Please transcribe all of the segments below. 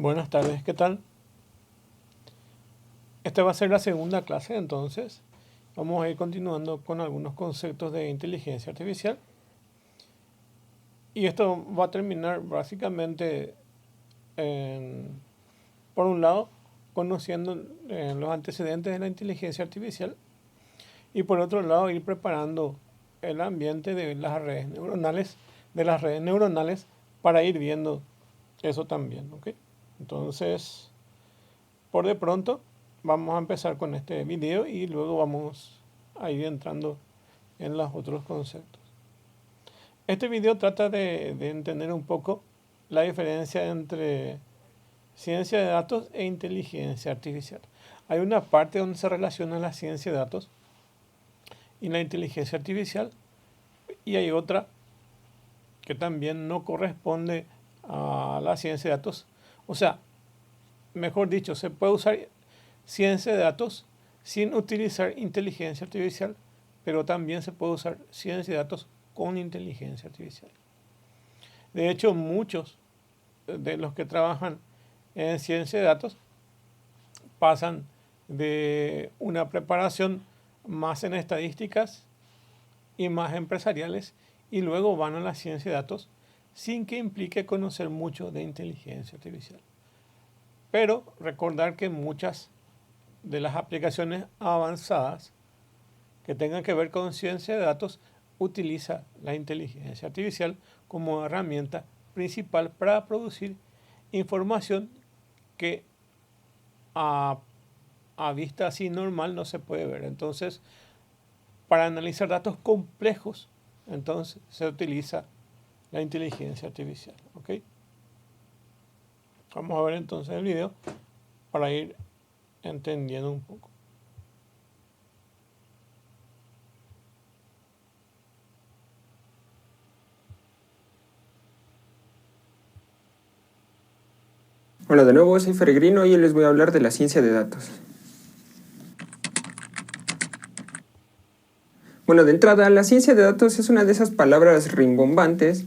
Buenas tardes, ¿qué tal? Esta va a ser la segunda clase, entonces vamos a ir continuando con algunos conceptos de inteligencia artificial. Y esto va a terminar básicamente, por un lado, conociendo los antecedentes de la inteligencia artificial y por otro lado, ir preparando el ambiente de las redes neuronales, para ir viendo eso también, ¿ok? Entonces, por de pronto, vamos a empezar con este video y luego vamos a ir entrando en los otros conceptos. Este video trata de entender un poco la diferencia entre ciencia de datos e inteligencia artificial. Hay una parte donde se relaciona la ciencia de datos y la inteligencia artificial, y hay otra que también no corresponde a la ciencia de datos. O sea, mejor dicho, se puede usar ciencia de datos sin utilizar inteligencia artificial, pero también se puede usar ciencia de datos con inteligencia artificial. De hecho, muchos de los que trabajan en ciencia de datos pasan de una preparación más en estadísticas y más empresariales y luego van a la ciencia de datos sin que implique conocer mucho de inteligencia artificial. Pero recordar que muchas de las aplicaciones avanzadas que tengan que ver con ciencia de datos utiliza la inteligencia artificial como herramienta principal para producir información que a vista así normal no se puede ver. Entonces, para analizar datos complejos, entonces se utiliza la inteligencia artificial, ¿ok? Vamos a ver entonces el video para ir entendiendo un poco. Hola de nuevo, soy Feregrino y hoy les voy a hablar de la ciencia de datos. Bueno, de entrada, la ciencia de datos es una de esas palabras rimbombantes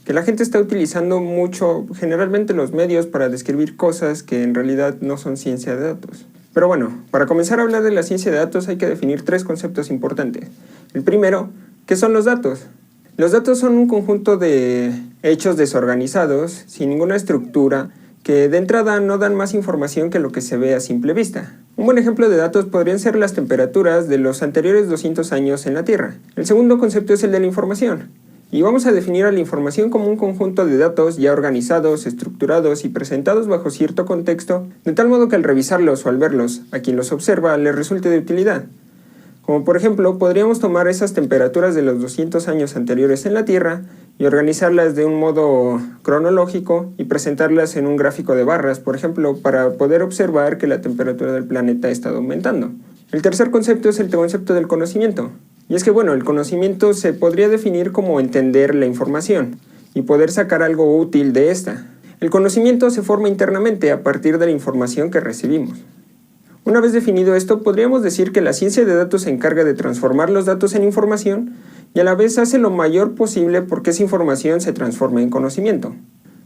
que la gente está utilizando mucho, generalmente en los medios, para describir cosas que en realidad no son ciencia de datos. Pero bueno, para comenzar a hablar de la ciencia de datos hay que definir tres conceptos importantes. El primero, ¿qué son los datos? Los datos son un conjunto de hechos desorganizados, sin ninguna estructura, que de entrada no dan más información que lo que se ve a simple vista. Un buen ejemplo de datos podrían ser las temperaturas de los anteriores 200 años en la Tierra. El segundo concepto es el de la información. Y vamos a definir a la información como un conjunto de datos ya organizados, estructurados y presentados bajo cierto contexto, de tal modo que al revisarlos o al verlos a quien los observa le resulte de utilidad. Como por ejemplo, podríamos tomar esas temperaturas de los 200 años anteriores en la Tierra y organizarlas de un modo cronológico y presentarlas en un gráfico de barras, por ejemplo, para poder observar que la temperatura del planeta ha estado aumentando. El tercer concepto es el concepto del conocimiento. Y es que, bueno, el conocimiento se podría definir como entender la información y poder sacar algo útil de esta. El conocimiento se forma internamente a partir de la información que recibimos. Una vez definido esto, podríamos decir que la ciencia de datos se encarga de transformar los datos en información y a la vez hace lo mayor posible porque esa información se transforme en conocimiento.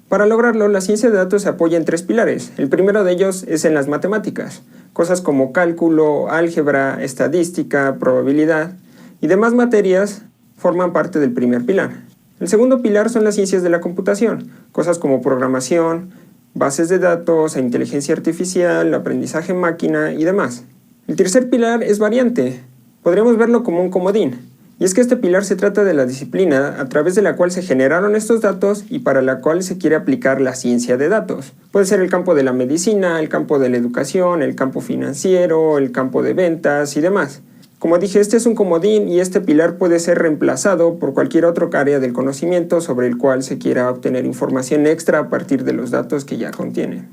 Para lograrlo, la ciencia de datos se apoya en tres pilares. El primero de ellos es en las matemáticas, cosas como cálculo, álgebra, estadística, probabilidad y demás materias forman parte del primer pilar. El segundo pilar son las ciencias de la computación, cosas como programación, bases de datos, inteligencia artificial, aprendizaje en máquina y demás. El tercer pilar es variante. Podríamos verlo como un comodín. Y es que este pilar se trata de la disciplina a través de la cual se generaron estos datos y para la cual se quiere aplicar la ciencia de datos. Puede ser el campo de la medicina, el campo de la educación, el campo financiero, el campo de ventas y demás. Como dije, este es un comodín y este pilar puede ser reemplazado por cualquier otro área del conocimiento sobre el cual se quiera obtener información extra a partir de los datos que ya contiene.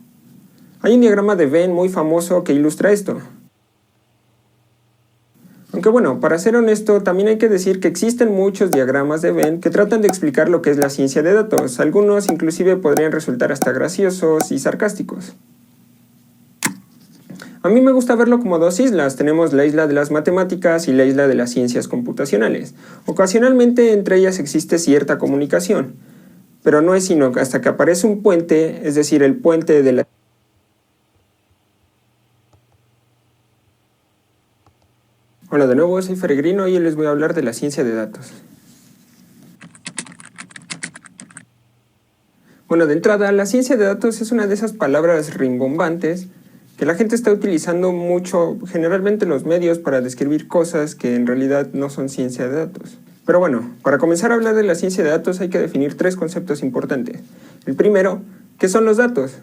Hay un diagrama de Venn muy famoso que ilustra esto. Aunque bueno, para ser honesto, también hay que decir que existen muchos diagramas de Venn que tratan de explicar lo que es la ciencia de datos. Algunos inclusive podrían resultar hasta graciosos y sarcásticos. A mí me gusta verlo como dos islas. Tenemos la isla de las matemáticas y la isla de las ciencias computacionales. Ocasionalmente entre ellas existe cierta comunicación, pero no es sino hasta que aparece un puente, es decir, el puente de la Hola de nuevo, soy Peregrino y hoy les voy a hablar de la ciencia de datos. Bueno, de entrada, la ciencia de datos es una de esas palabras rimbombantes que la gente está utilizando mucho, generalmente en los medios, para describir cosas que en realidad no son ciencia de datos. Pero bueno, para comenzar a hablar de la ciencia de datos hay que definir tres conceptos importantes. El primero, ¿qué son los datos?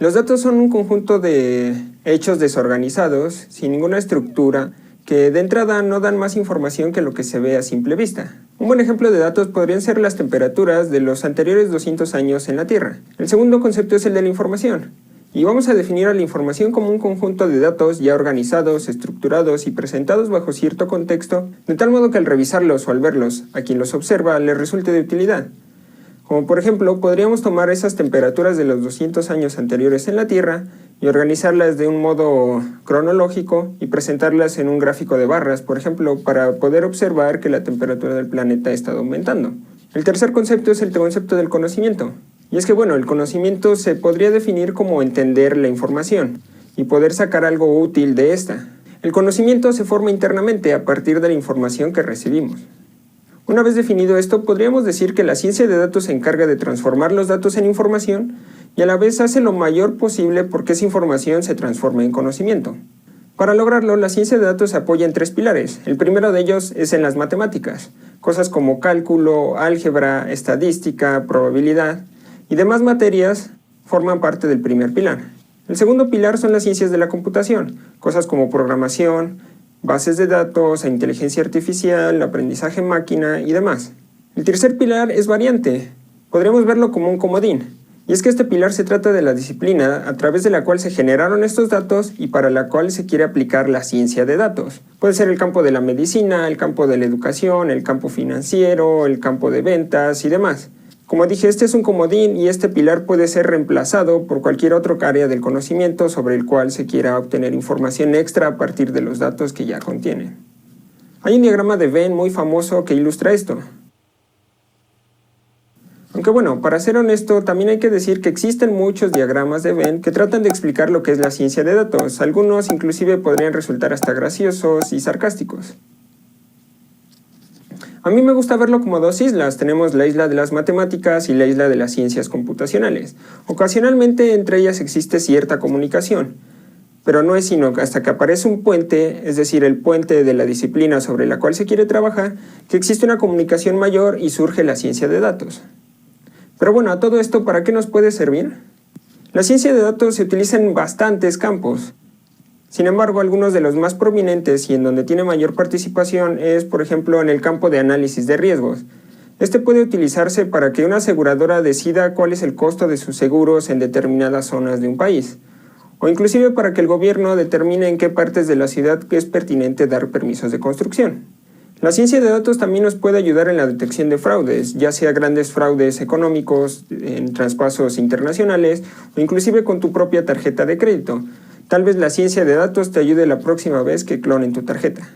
Los datos son un conjunto de hechos desorganizados, sin ninguna estructura, que de entrada no dan más información que lo que se ve a simple vista. Un buen ejemplo de datos podrían ser las temperaturas de los anteriores 200 años en la Tierra. El segundo concepto es el de la información. Y vamos a definir a la información como un conjunto de datos ya organizados, estructurados y presentados bajo cierto contexto, de tal modo que al revisarlos o al verlos, a quien los observa le resulte de utilidad. Como por ejemplo, podríamos tomar esas temperaturas de los 200 años anteriores en la Tierra y organizarlas de un modo cronológico y presentarlas en un gráfico de barras, por ejemplo, para poder observar que la temperatura del planeta ha estado aumentando. El tercer concepto es el concepto del conocimiento. Y es que, el conocimiento se podría definir como entender la información y poder sacar algo útil de esta. El conocimiento se forma internamente a partir de la información que recibimos. Una vez definido esto, podríamos decir que la ciencia de datos se encarga de transformar los datos en información y a la vez hace lo mayor posible porque esa información se transforme en conocimiento. Para lograrlo, la ciencia de datos se apoya en tres pilares. El primero de ellos es en las matemáticas, cosas como cálculo, álgebra, estadística, probabilidad y demás materias forman parte del primer pilar. El segundo pilar son las ciencias de la computación, cosas como programación, bases de datos, inteligencia artificial, aprendizaje en máquina y demás. El tercer pilar es variante. Podríamos verlo como un comodín. Y es que este pilar se trata de la disciplina a través de la cual se generaron estos datos y para la cual se quiere aplicar la ciencia de datos. Puede ser el campo de la medicina, el campo de la educación, el campo financiero, el campo de ventas y demás. Como dije, este es un comodín y este pilar puede ser reemplazado por cualquier otro área del conocimiento sobre el cual se quiera obtener información extra a partir de los datos que ya contiene. Hay un diagrama de Venn muy famoso que ilustra esto. Aunque para ser honesto, también hay que decir que existen muchos diagramas de Venn que tratan de explicar lo que es la ciencia de datos. Algunos inclusive podrían resultar hasta graciosos y sarcásticos. A mí me gusta verlo como dos islas. Tenemos la isla de las matemáticas y la isla de las ciencias computacionales. Ocasionalmente entre ellas existe cierta comunicación, pero no es sino hasta que aparece un puente, es decir, el puente de la disciplina sobre la cual se quiere trabajar, que existe una comunicación mayor y surge la ciencia de datos. Pero a todo esto, ¿para qué nos puede servir? La ciencia de datos se utiliza en bastantes campos. Sin embargo, algunos de los más prominentes y en donde tiene mayor participación es, por ejemplo, en el campo de análisis de riesgos. Este puede utilizarse para que una aseguradora decida cuál es el costo de sus seguros en determinadas zonas de un país, o inclusive para que el gobierno determine en qué partes de la ciudad es pertinente dar permisos de construcción. La ciencia de datos también nos puede ayudar en la detección de fraudes, ya sea grandes fraudes económicos, en traspasos internacionales o inclusive con tu propia tarjeta de crédito. Tal vez la ciencia de datos te ayude la próxima vez que clonen tu tarjeta.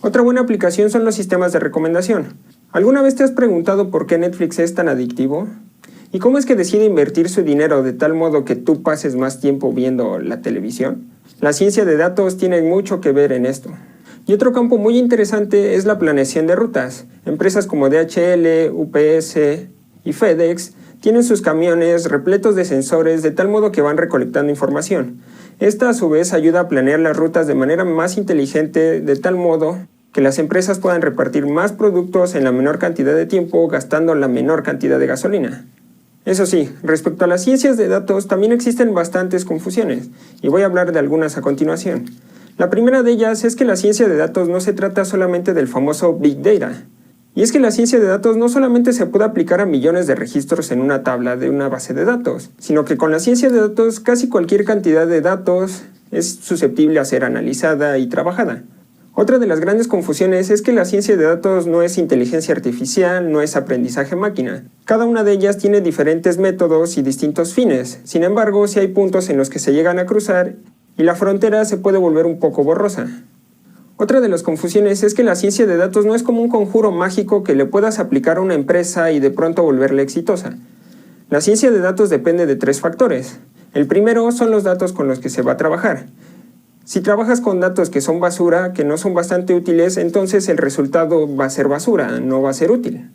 Otra buena aplicación son los sistemas de recomendación. ¿Alguna vez te has preguntado por qué Netflix es tan adictivo? ¿Y cómo es que decide invertir su dinero de tal modo que tú pases más tiempo viendo la televisión? La ciencia de datos tiene mucho que ver en esto. Y otro campo muy interesante es la planeación de rutas. Empresas como DHL, UPS y FedEx tienen sus camiones repletos de sensores de tal modo que van recolectando información. Esta a su vez ayuda a planear las rutas de manera más inteligente de tal modo que las empresas puedan repartir más productos en la menor cantidad de tiempo gastando la menor cantidad de gasolina. Eso sí, respecto a las ciencias de datos también existen bastantes confusiones y voy a hablar de algunas a continuación. La primera de ellas es que la ciencia de datos no se trata solamente del famoso Big Data. Y es que la ciencia de datos no solamente se puede aplicar a millones de registros en una tabla de una base de datos, sino que con la ciencia de datos casi cualquier cantidad de datos es susceptible a ser analizada y trabajada. Otra de las grandes confusiones es que la ciencia de datos no es inteligencia artificial, no es aprendizaje máquina. Cada una de ellas tiene diferentes métodos y distintos fines. Sin embargo, sí hay puntos en los que se llegan a cruzar y la frontera se puede volver un poco borrosa. Otra de las confusiones es que la ciencia de datos no es como un conjuro mágico que le puedas aplicar a una empresa y de pronto volverla exitosa. La ciencia de datos depende de tres factores. El primero son los datos con los que se va a trabajar. Si trabajas con datos que son basura, que no son bastante útiles, entonces el resultado va a ser basura, no va a ser útil.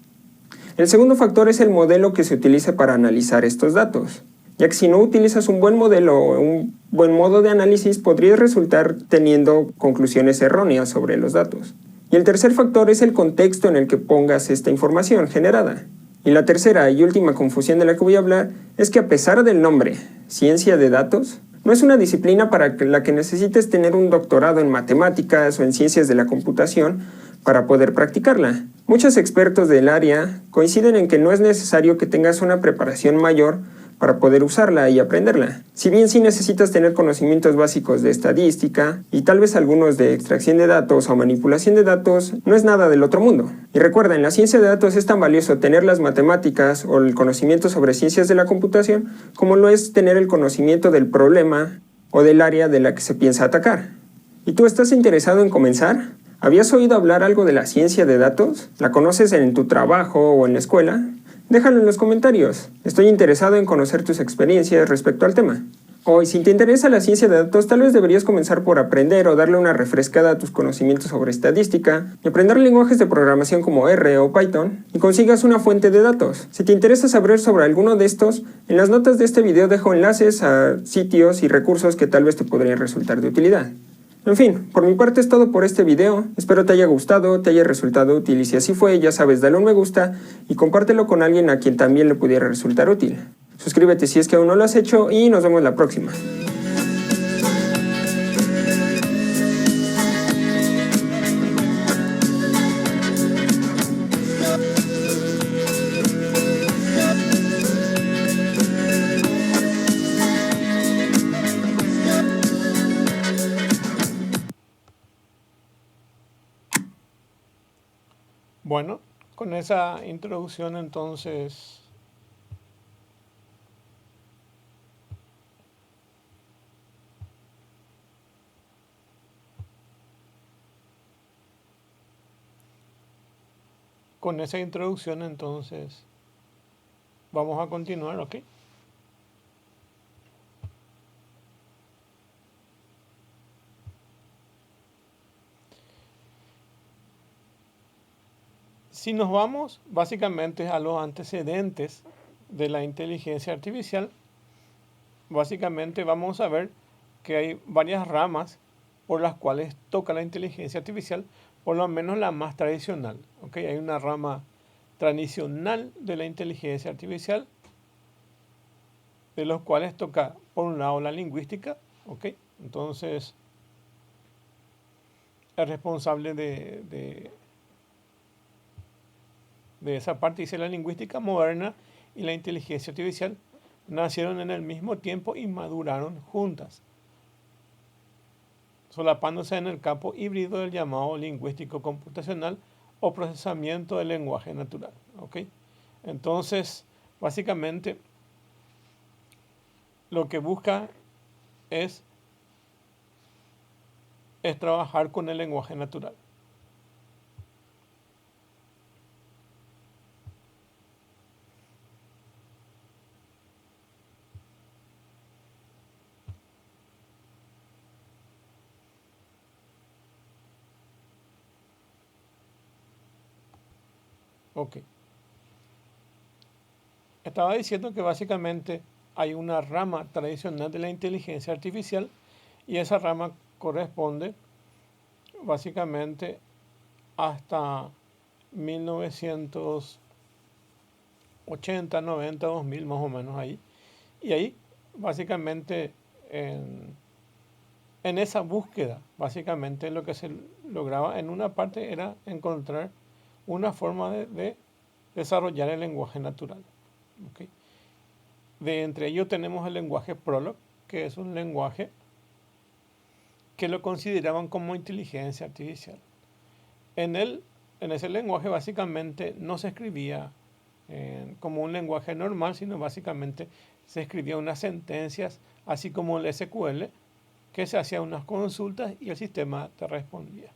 El segundo factor es el modelo que se utilice para analizar estos datos, ya que si no utilizas un buen modelo o un buen modo de análisis, podrías resultar teniendo conclusiones erróneas sobre los datos. Y el tercer factor es el contexto en el que pongas esta información generada. Y la tercera y última confusión de la que voy a hablar es que a pesar del nombre, ciencia de datos, no es una disciplina para la que necesites tener un doctorado en matemáticas o en ciencias de la computación para poder practicarla. Muchos expertos del área coinciden en que no es necesario que tengas una preparación mayor para poder usarla y aprenderla. Si bien sí necesitas tener conocimientos básicos de estadística y tal vez algunos de extracción de datos o manipulación de datos, no es nada del otro mundo. Y recuerda, en la ciencia de datos es tan valioso tener las matemáticas o el conocimiento sobre ciencias de la computación como lo es tener el conocimiento del problema o del área de la que se piensa atacar. ¿Y tú estás interesado en comenzar? ¿Habías oído hablar algo de la ciencia de datos? ¿La conoces en tu trabajo o en la escuela? Déjalo en los comentarios. Estoy interesado en conocer tus experiencias respecto al tema. Hoy, si te interesa la ciencia de datos, tal vez deberías comenzar por aprender o darle una refrescada a tus conocimientos sobre estadística y aprender lenguajes de programación como R o Python y consigas una fuente de datos. Si te interesa saber sobre alguno de estos, en las notas de este video dejo enlaces a sitios y recursos que tal vez te podrían resultar de utilidad. En fin, por mi parte es todo por este video. Espero te haya gustado, te haya resultado útil y si así fue, ya sabes, dale un me gusta y compártelo con alguien a quien también le pudiera resultar útil. Suscríbete si es que aún no lo has hecho y nos vemos la próxima. Bueno, con esa introducción entonces vamos a continuar, ¿ok? Si nos vamos básicamente a los antecedentes de la inteligencia artificial, básicamente vamos a ver que hay varias ramas por las cuales toca la inteligencia artificial, por lo menos la más tradicional. ¿Ok? Hay una rama tradicional de la inteligencia artificial, de los cuales toca, por un lado, la lingüística. ¿Ok? Entonces, el responsable de esa parte dice la lingüística moderna y la inteligencia artificial nacieron en el mismo tiempo y maduraron juntas, solapándose en el campo híbrido del llamado lingüístico computacional o procesamiento del lenguaje natural. ¿Ok? Entonces, básicamente, lo que busca es trabajar con el lenguaje natural. Ok. Estaba diciendo que básicamente hay una rama tradicional de la inteligencia artificial y esa rama corresponde básicamente hasta 1980, 90, 2000 más o menos ahí. Y ahí básicamente en esa búsqueda, básicamente lo que se lograba en una parte era encontrar una forma de desarrollar el lenguaje natural. ¿Ok? De entre ellos tenemos el lenguaje Prolog, que es un lenguaje que lo consideraban como inteligencia artificial. En ese lenguaje básicamente no se escribía como un lenguaje normal, sino básicamente se escribía unas sentencias, así como el SQL, que se hacía unas consultas y el sistema te respondía.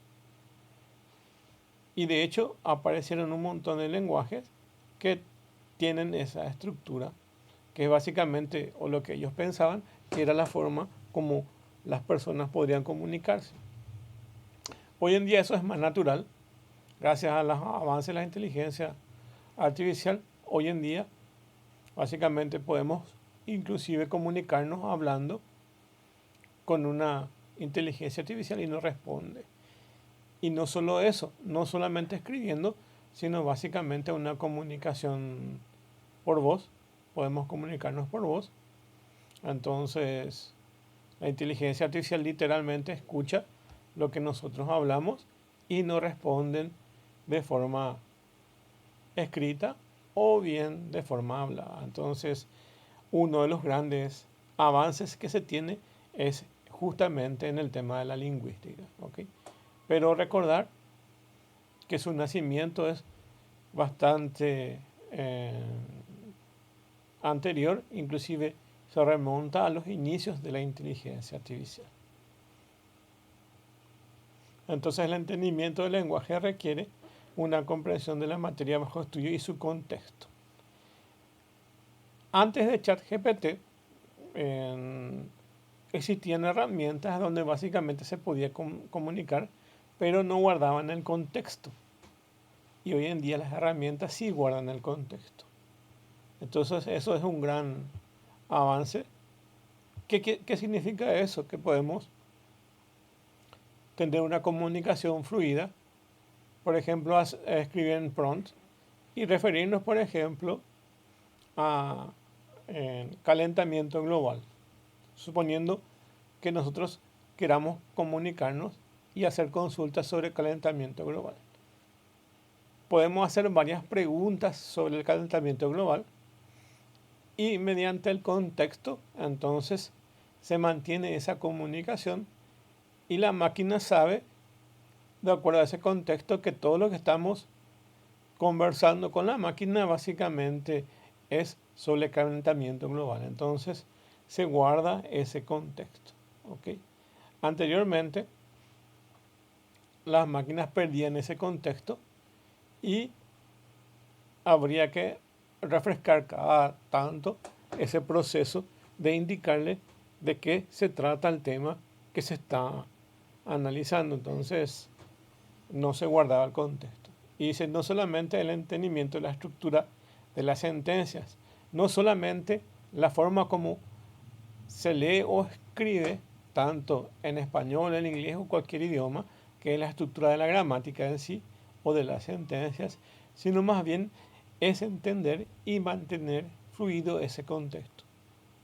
Y de hecho aparecieron un montón de lenguajes que tienen esa estructura, que es básicamente, o lo que ellos pensaban, que era la forma como las personas podrían comunicarse. Hoy en día eso es más natural, gracias a los avances de la inteligencia artificial. Hoy en día básicamente podemos inclusive comunicarnos hablando con una inteligencia artificial y nos responde. Y no solo eso, no solamente escribiendo, sino básicamente una comunicación por voz. Podemos comunicarnos por voz. Entonces, la inteligencia artificial literalmente escucha lo que nosotros hablamos y nos responden de forma escrita o bien de forma hablada. Entonces, uno de los grandes avances que se tiene es justamente en el tema de la lingüística, ¿ok? Pero recordar que su nacimiento es bastante anterior, inclusive se remonta a los inicios de la inteligencia artificial. Entonces el entendimiento del lenguaje requiere una comprensión de la materia bajo estudio y su contexto. Antes de ChatGPT existían herramientas donde básicamente se podía comunicar, pero no guardaban el contexto. Y hoy en día las herramientas sí guardan el contexto. Entonces eso es un gran avance. ¿Qué significa eso? Que podemos tener una comunicación fluida, por ejemplo, a escribir en prompt y referirnos, por ejemplo, a calentamiento global, suponiendo que nosotros queramos comunicarnos y hacer consultas sobre calentamiento global. Podemos hacer varias preguntas sobre el calentamiento global y mediante el contexto, entonces, se mantiene esa comunicación y la máquina sabe, de acuerdo a ese contexto, que todo lo que estamos conversando con la máquina básicamente es sobre el calentamiento global. Entonces, se guarda ese contexto, ¿ok? Anteriormente, las máquinas perdían ese contexto y habría que refrescar cada tanto ese proceso de indicarle de qué se trata el tema que se está analizando. Entonces, no se guardaba el contexto. Y dice, no solamente el entendimiento de la estructura de las sentencias, no solamente la forma como se lee o escribe, tanto en español, en inglés o cualquier idioma, que es la estructura de la gramática en sí o de las sentencias, sino más bien es entender y mantener fluido ese contexto,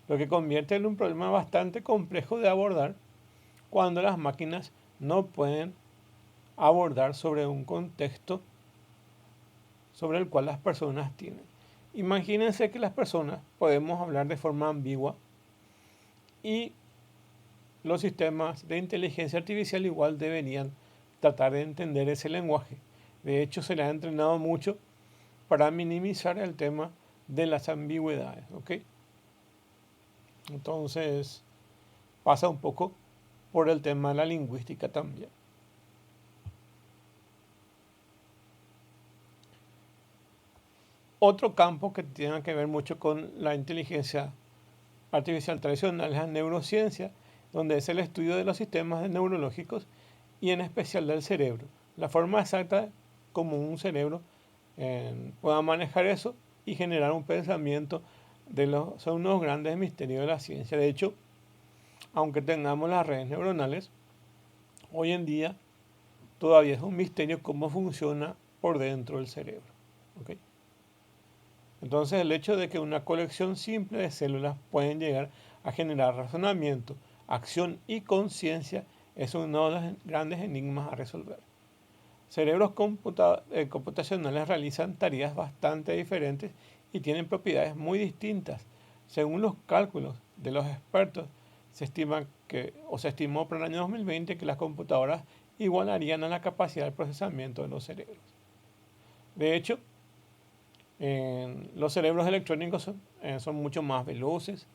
lo que convierte en un problema bastante complejo de abordar cuando las máquinas no pueden abordar sobre un contexto sobre el cual las personas tienen. Imagínense que las personas podemos hablar de forma ambigua y los sistemas de inteligencia artificial igual deberían tratar de entender ese lenguaje. De hecho, se le ha entrenado mucho para minimizar el tema de las ambigüedades, ¿ok? Entonces, pasa un poco por el tema de la lingüística también. Otro campo que tiene que ver mucho con la inteligencia artificial tradicional es la neurociencia, donde es el estudio de los sistemas neurológicos y en especial del cerebro. La forma exacta como un cerebro pueda manejar eso y generar un pensamiento son unos grandes misterios de la ciencia. De hecho, aunque tengamos las redes neuronales, hoy en día todavía es un misterio cómo funciona por dentro del cerebro. ¿Okay? Entonces, el hecho de que una colección simple de células pueden llegar a generar razonamiento, acción y conciencia es uno de los grandes enigmas a resolver. Cerebros computacionales realizan tareas bastante diferentes y tienen propiedades muy distintas. Según los cálculos de los expertos, se estimó para el año 2020 que las computadoras igualarían a la capacidad de procesamiento de los cerebros. De hecho, los cerebros electrónicos son mucho más veloces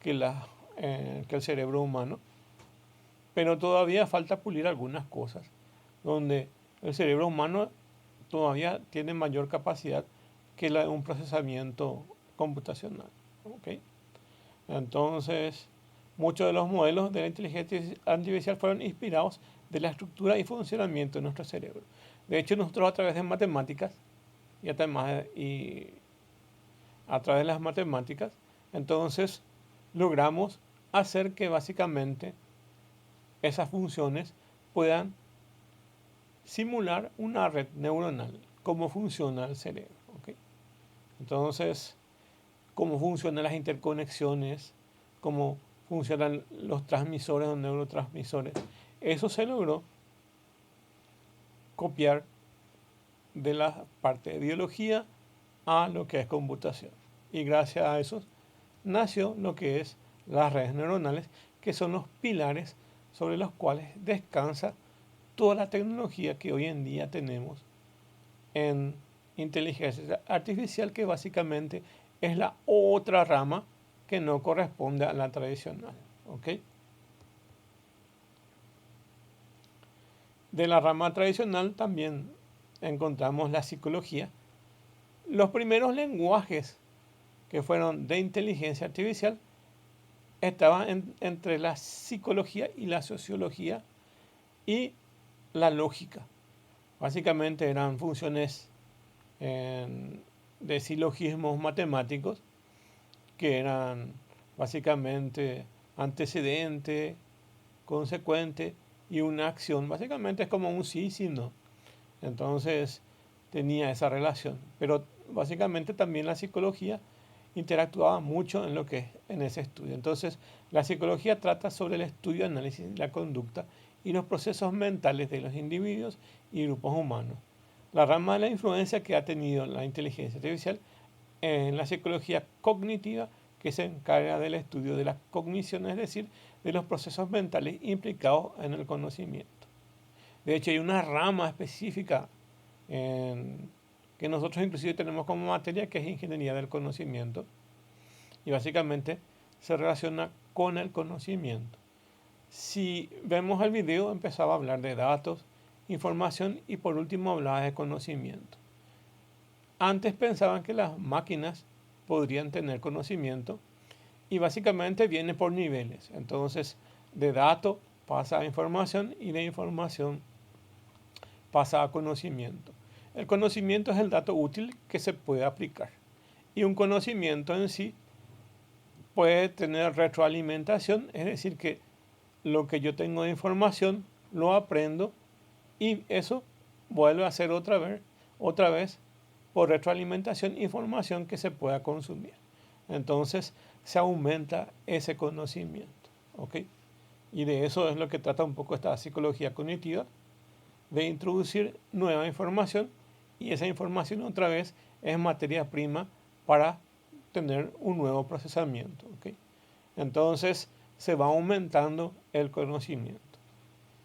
que el cerebro humano, pero todavía falta pulir algunas cosas, donde el cerebro humano todavía tiene mayor capacidad que un procesamiento computacional. ¿Okay? Entonces, muchos de los modelos de la inteligencia artificial fueron inspirados de la estructura y funcionamiento de nuestro cerebro. De hecho, nosotros a través de matemáticas y a través de las matemáticas, entonces logramos hacer que básicamente esas funciones puedan simular una red neuronal, cómo funciona el cerebro. ¿Okay? Entonces, cómo funcionan las interconexiones, cómo funcionan los transmisores o neurotransmisores. Eso se logró copiar de la parte de biología a lo que es computación. Y gracias a eso nació lo que es las redes neuronales, que son los pilares sobre los cuales descansa toda la tecnología que hoy en día tenemos en inteligencia artificial, que básicamente es la otra rama que no corresponde a la tradicional. ¿Okay? De la rama tradicional también encontramos la psicología. Los primeros lenguajes que fueron de inteligencia artificial estaban entre la psicología y la sociología y la lógica. Básicamente eran funciones de silogismos matemáticos que eran básicamente antecedente, consecuente y una acción. Básicamente es como un sí, sí, no. Entonces tenía esa relación. Pero básicamente también la psicología interactuaba mucho en lo que es en ese estudio. Entonces la psicología trata sobre el estudio, análisis de la conducta y los procesos mentales de los individuos y grupos humanos. La rama de la influencia que ha tenido la inteligencia artificial en la psicología cognitiva, que se encarga del estudio de la cognición, es decir, de los procesos mentales implicados en el conocimiento. De hecho, hay una rama específica que nosotros inclusive tenemos como materia, que es ingeniería del conocimiento, y básicamente se relaciona con el conocimiento. Si vemos el video, empezaba a hablar de datos, información y por último hablaba de conocimiento. Antes pensaban que las máquinas podrían tener conocimiento y básicamente viene por niveles. Entonces, de dato pasa a información y de información pasa a conocimiento. El conocimiento es el dato útil que se puede aplicar. Y un conocimiento en sí puede tener retroalimentación, es decir, que lo que yo tengo de información lo aprendo y eso vuelve a ser otra vez por retroalimentación, información que se pueda consumir. Entonces se aumenta ese conocimiento. ¿Ok? Y de eso es lo que trata un poco esta psicología cognitiva, de introducir nueva información y esa información otra vez es materia prima para tener un nuevo procesamiento. ¿Ok? Entonces se va aumentando el conocimiento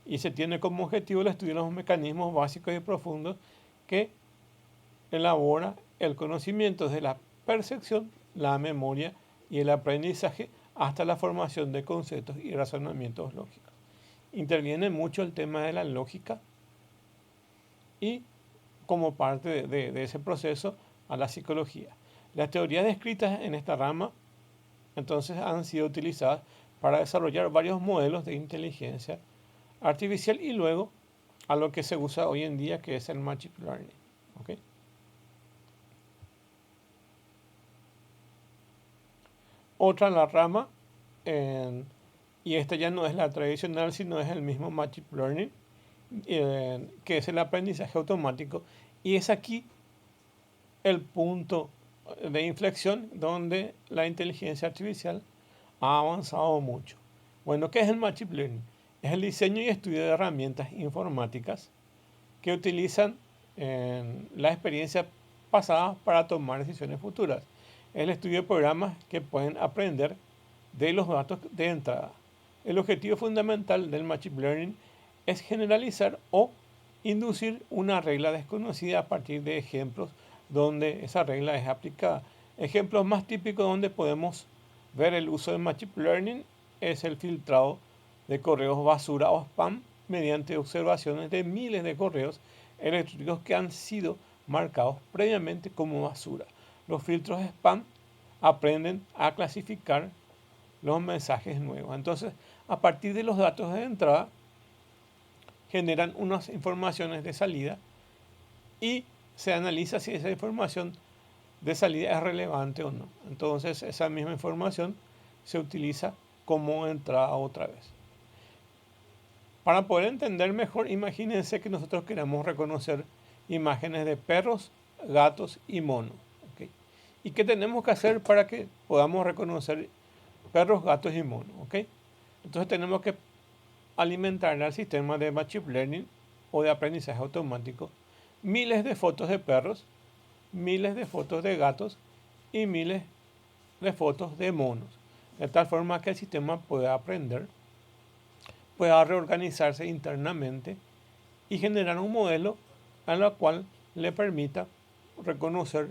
y se tiene como objetivo el estudio de los mecanismos básicos y profundos que elabora el conocimiento desde la percepción, la memoria y el aprendizaje hasta la formación de conceptos y razonamientos lógicos. Interviene mucho el tema de la lógica y como parte de ese proceso a la psicología. Las teorías descritas en esta rama entonces han sido utilizadas para desarrollar varios modelos de inteligencia artificial y luego a lo que se usa hoy en día, que es el Machine Learning. ¿Okay? Otra la rama, y esta ya no es la tradicional, sino es el mismo Machine Learning, que es el aprendizaje automático, y es aquí el punto de inflexión donde la inteligencia artificial ha avanzado mucho. Bueno, ¿qué es el Machine Learning? Es el diseño y estudio de herramientas informáticas que utilizan la experiencia pasada para tomar decisiones futuras. Es el estudio de programas que pueden aprender de los datos de entrada. El objetivo fundamental del Machine Learning es generalizar o inducir una regla desconocida a partir de ejemplos donde esa regla es aplicada. Ejemplos más típicos donde podemos ver el uso del Machine Learning es el filtrado de correos basura o spam mediante observaciones de miles de correos electrónicos que han sido marcados previamente como basura. Los filtros spam aprenden a clasificar los mensajes nuevos. Entonces, a partir de los datos de entrada, generan unas informaciones de salida y se analiza si esa información de salida es relevante o no. Entonces, esa misma información se utiliza como entrada otra vez. Para poder entender mejor, imagínense que nosotros queremos reconocer imágenes de perros, gatos y monos. ¿Okay? ¿Y qué tenemos que hacer para que podamos reconocer perros, gatos y monos? ¿Okay? Entonces tenemos que alimentar al sistema de Machine Learning o de aprendizaje automático miles de fotos de perros, miles de fotos de gatos y miles de fotos de monos, de tal forma que el sistema pueda aprender, pueda reorganizarse internamente y generar un modelo a la cual le permita reconocer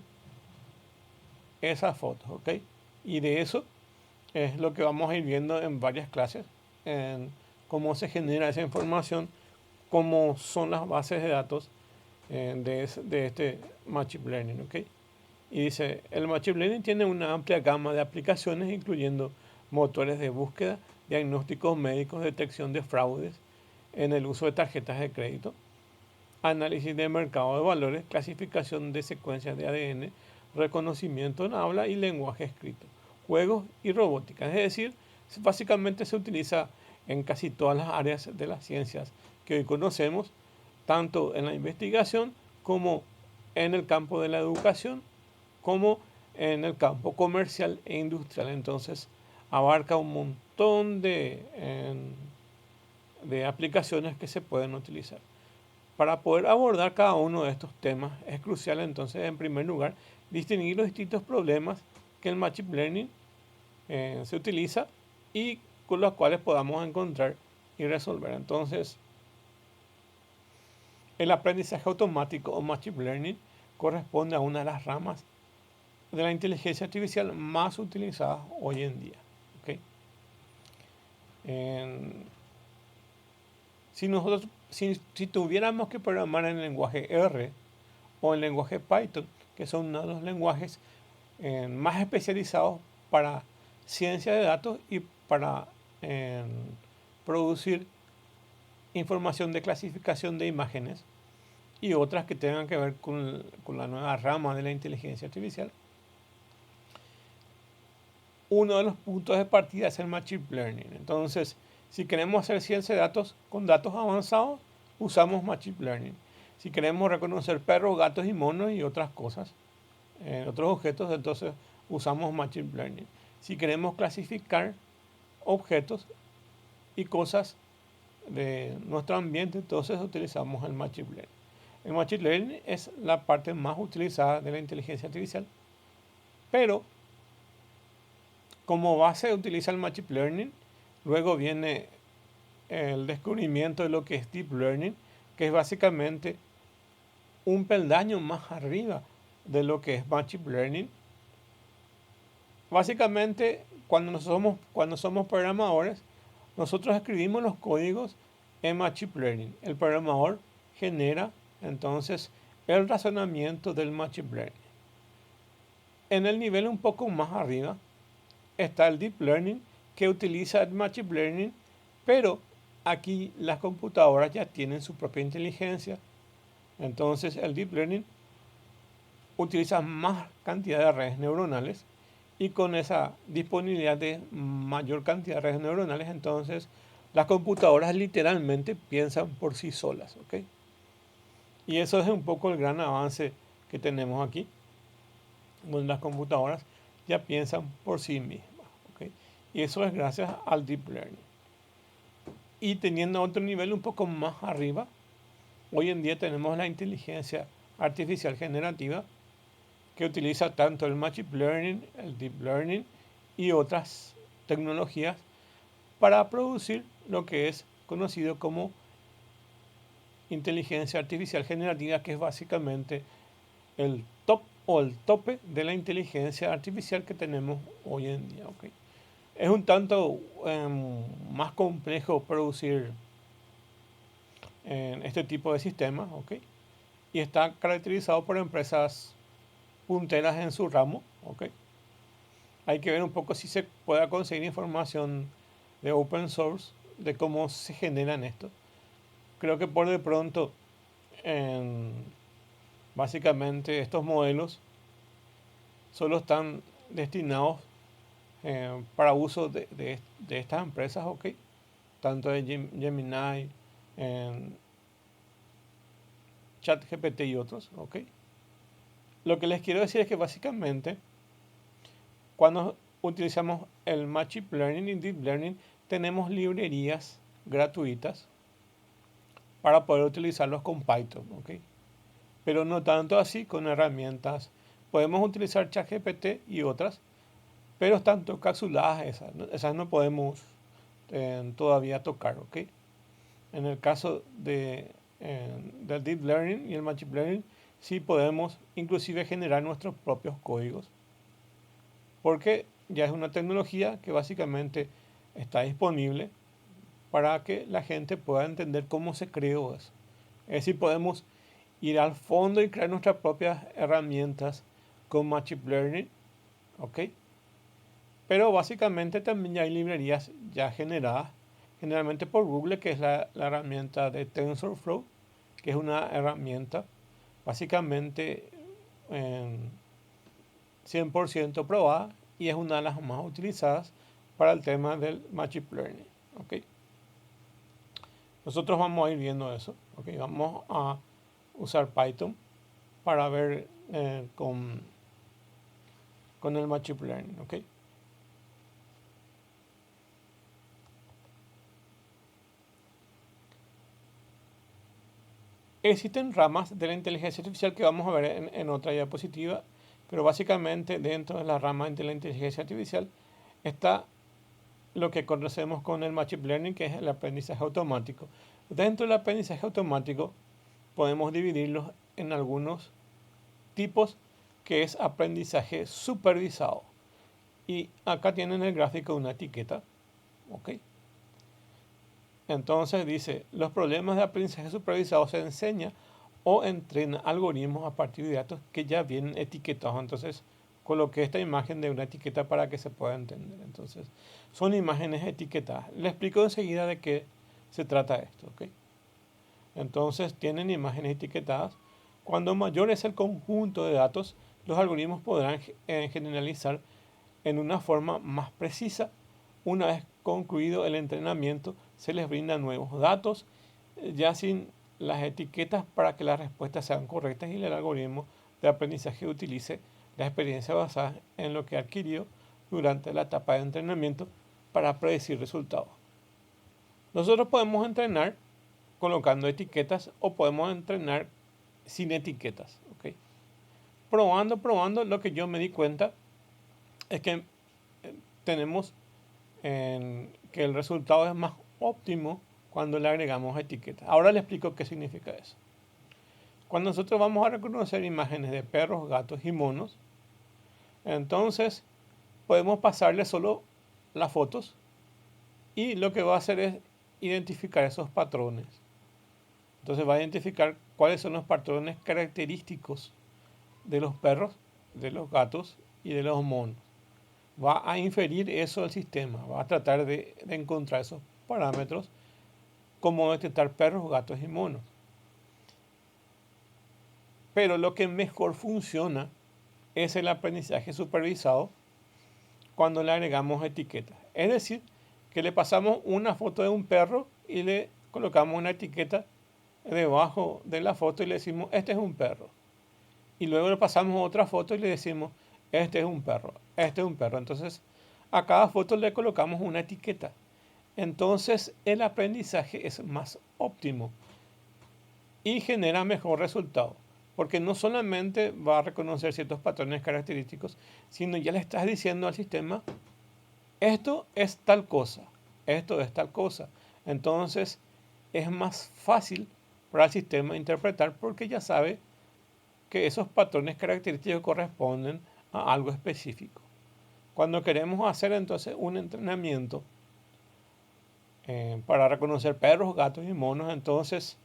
esas fotos, ¿ok? Y de eso es lo que vamos a ir viendo en varias clases, en cómo se genera esa información, cómo son las bases de datos de este Machine Learning, ¿ok? Y dice, el Machine Learning tiene una amplia gama de aplicaciones, incluyendo motores de búsqueda, diagnósticos médicos, detección de fraudes en el uso de tarjetas de crédito, análisis de mercado de valores, clasificación de secuencias de ADN, reconocimiento en habla y lenguaje escrito, juegos y robótica. Es decir, básicamente se utiliza en casi todas las áreas de las ciencias que hoy conocemos, tanto en la investigación como en el campo de la educación, como en el campo comercial e industrial. Entonces, abarca un montón de aplicaciones que se pueden utilizar. Para poder abordar cada uno de estos temas es crucial entonces, en primer lugar, distinguir los distintos problemas que el Machine Learning se utiliza y con los cuales podamos encontrar y resolver. Entonces, el aprendizaje automático o Machine Learning corresponde a una de las ramas de la inteligencia artificial más utilizadas hoy en día. ¿Okay? Si tuviéramos que programar en el lenguaje R o en el lenguaje Python, que son uno de los lenguajes más especializados para ciencia de datos y para producir información de clasificación de imágenes y otras que tengan que ver con la nueva rama de la inteligencia artificial, uno de los puntos de partida es el Machine Learning. Entonces, si queremos hacer ciencia de datos con datos avanzados, usamos Machine Learning. Si queremos reconocer perros, gatos y monos y otras cosas, otros objetos, entonces usamos Machine Learning. Si queremos clasificar objetos y cosas de nuestro ambiente, entonces utilizamos el Machine Learning. El Machine Learning es la parte más utilizada de la inteligencia artificial, pero como base utiliza el Machine Learning, luego viene el descubrimiento de lo que es Deep Learning, que es básicamente un peldaño más arriba de lo que es Machine Learning. Básicamente, cuando somos programadores, nosotros escribimos los códigos en Machine Learning. El programador genera entonces el razonamiento del Machine Learning. En el nivel un poco más arriba está el Deep Learning, que utiliza el Machine Learning, pero aquí las computadoras ya tienen su propia inteligencia. Entonces el Deep Learning utiliza más cantidad de redes neuronales y con esa disponibilidad de mayor cantidad de redes neuronales, entonces las computadoras literalmente piensan por sí solas. ¿Okay? Y eso es un poco el gran avance que tenemos aquí, donde las computadoras ya piensan por sí mismas. ¿Okay? Y eso es gracias al Deep Learning. Y teniendo otro nivel un poco más arriba, hoy en día tenemos la inteligencia artificial generativa, que utiliza tanto el Machine Learning, el Deep Learning y otras tecnologías para producir lo que es conocido como inteligencia artificial generativa, que es básicamente el top o el tope de la inteligencia artificial que tenemos hoy en día. ¿Okay? Es un tanto más complejo producir este tipo de sistemas, ¿okay? Y está caracterizado por empresas punteras en su ramo, ¿okay? hay que ver un poco si se pueda conseguir información de open source de cómo se generan esto. Creo que por de pronto, básicamente estos modelos solo están destinados para uso de estas empresas, ¿ok? Tanto de Gemini, en ChatGPT y otros, ¿ok? Lo que les quiero decir es que básicamente cuando utilizamos el Machine Learning y Deep Learning tenemos librerías gratuitas para poder utilizarlos con Python, ¿ok? Pero no tanto así con herramientas. Podemos utilizar ChatGPT y otras, pero están capsuladas esas no podemos todavía tocar, ¿ok? En el caso del Deep Learning y el Machine Learning, sí podemos inclusive generar nuestros propios códigos, porque ya es una tecnología que básicamente está disponible para que la gente pueda entender cómo se creó eso. Es decir, podemos ir al fondo y crear nuestras propias herramientas con Machine Learning, ¿ok? Pero básicamente también ya hay librerías ya generadas, generalmente por Google, que es la herramienta de TensorFlow, que es una herramienta básicamente 100% probada y es una de las más utilizadas para el tema del Machine Learning, ¿ok? Nosotros vamos a ir viendo eso, ¿ok? Vamos a usar Python para ver con el Machine Learning, ¿ok? Existen ramas de la inteligencia artificial que vamos a ver en otra diapositiva, pero básicamente dentro de la rama de la inteligencia artificial está lo que conocemos con el Machine Learning, que es el aprendizaje automático. Dentro del aprendizaje automático podemos dividirlos en algunos tipos, que es aprendizaje supervisado. Y acá tienen el gráfico de una etiqueta, ¿ok? Entonces dice, los problemas de aprendizaje supervisado se enseña o entrena algoritmos a partir de datos que ya vienen etiquetados. Entonces coloqué esta imagen de una etiqueta para que se pueda entender. Entonces son imágenes etiquetadas. Le explico enseguida de qué se trata esto, ¿ok? Entonces tienen imágenes etiquetadas. Cuando mayor es el conjunto de datos, los algoritmos podrán generalizar en una forma más precisa. Una vez concluido el entrenamiento, se les brinda nuevos datos, ya sin las etiquetas, para que las respuestas sean correctas y el algoritmo de aprendizaje utilice la experiencia basada en lo que adquirió durante la etapa de entrenamiento para predecir resultados. Nosotros podemos entrenar colocando etiquetas o podemos entrenar sin etiquetas, ¿ok? Probando, lo que yo me di cuenta es que tenemos que el resultado es más óptimo cuando le agregamos etiquetas. Ahora le explico qué significa eso. Cuando nosotros vamos a reconocer imágenes de perros, gatos y monos, entonces podemos pasarle solo las fotos y lo que va a hacer es identificar esos patrones. Entonces va a identificar cuáles son los patrones característicos de los perros, de los gatos y de los monos. Va a inferir eso al sistema, va a tratar de encontrar esos parámetros, como detectar perros, gatos y monos. Pero lo que mejor funciona es el aprendizaje supervisado cuando le agregamos etiquetas. Es decir, que le pasamos una foto de un perro y le colocamos una etiqueta debajo de la foto y le decimos, este es un perro. Y luego le pasamos otra foto y le decimos, este es un perro, este es un perro. Entonces, a cada foto le colocamos una etiqueta. Entonces, el aprendizaje es más óptimo y genera mejor resultado, porque no solamente va a reconocer ciertos patrones característicos, sino ya le estás diciendo al sistema, esto es tal cosa, esto es tal cosa. Entonces, es más fácil para el sistema interpretar, porque ya sabe que esos patrones característicos corresponden a algo específico. Cuando queremos hacer entonces un entrenamiento para reconocer perros, gatos y monos, entonces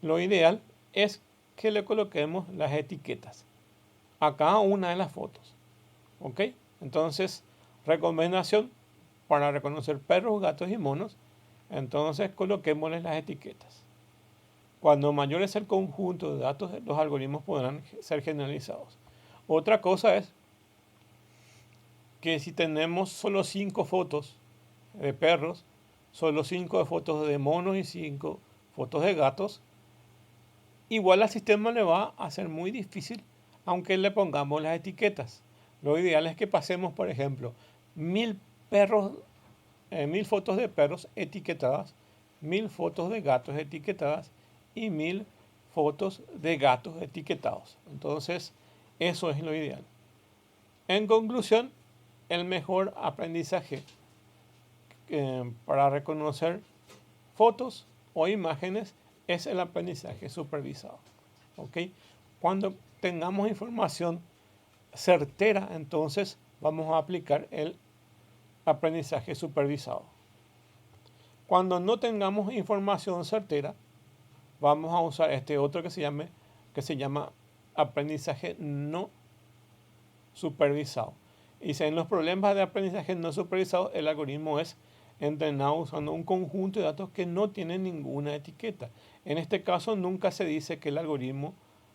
lo ideal es que le coloquemos las etiquetas a cada una de las fotos, ¿ok? Entonces, recomendación para reconocer perros, gatos y monos. Entonces, coloquémosles las etiquetas. Cuando mayor es el conjunto de datos, los algoritmos podrán ser generalizados. Otra cosa es que si tenemos solo 5 fotos de perros, solo 5 fotos de monos y 5 fotos de gatos, igual al sistema le va a ser muy difícil aunque le pongamos las etiquetas. Lo ideal es que pasemos, por ejemplo, 1000 perros, 1000 fotos de perros etiquetadas, 1000 fotos de gatos etiquetadas y 1000 fotos de gatos etiquetados. Entonces, eso es lo ideal. En conclusión, el mejor aprendizaje para reconocer fotos o imágenes es el aprendizaje supervisado. ¿Ok? Cuando tengamos información certera, entonces vamos a aplicar el aprendizaje supervisado. Cuando no tengamos información certera, vamos a usar este otro que se llama aprendizaje no supervisado. Y si en los problemas de aprendizaje no supervisado, el algoritmo es entrenado usando un conjunto de datos que no tienen ninguna etiqueta. En este caso, nunca se dice que el algoritmo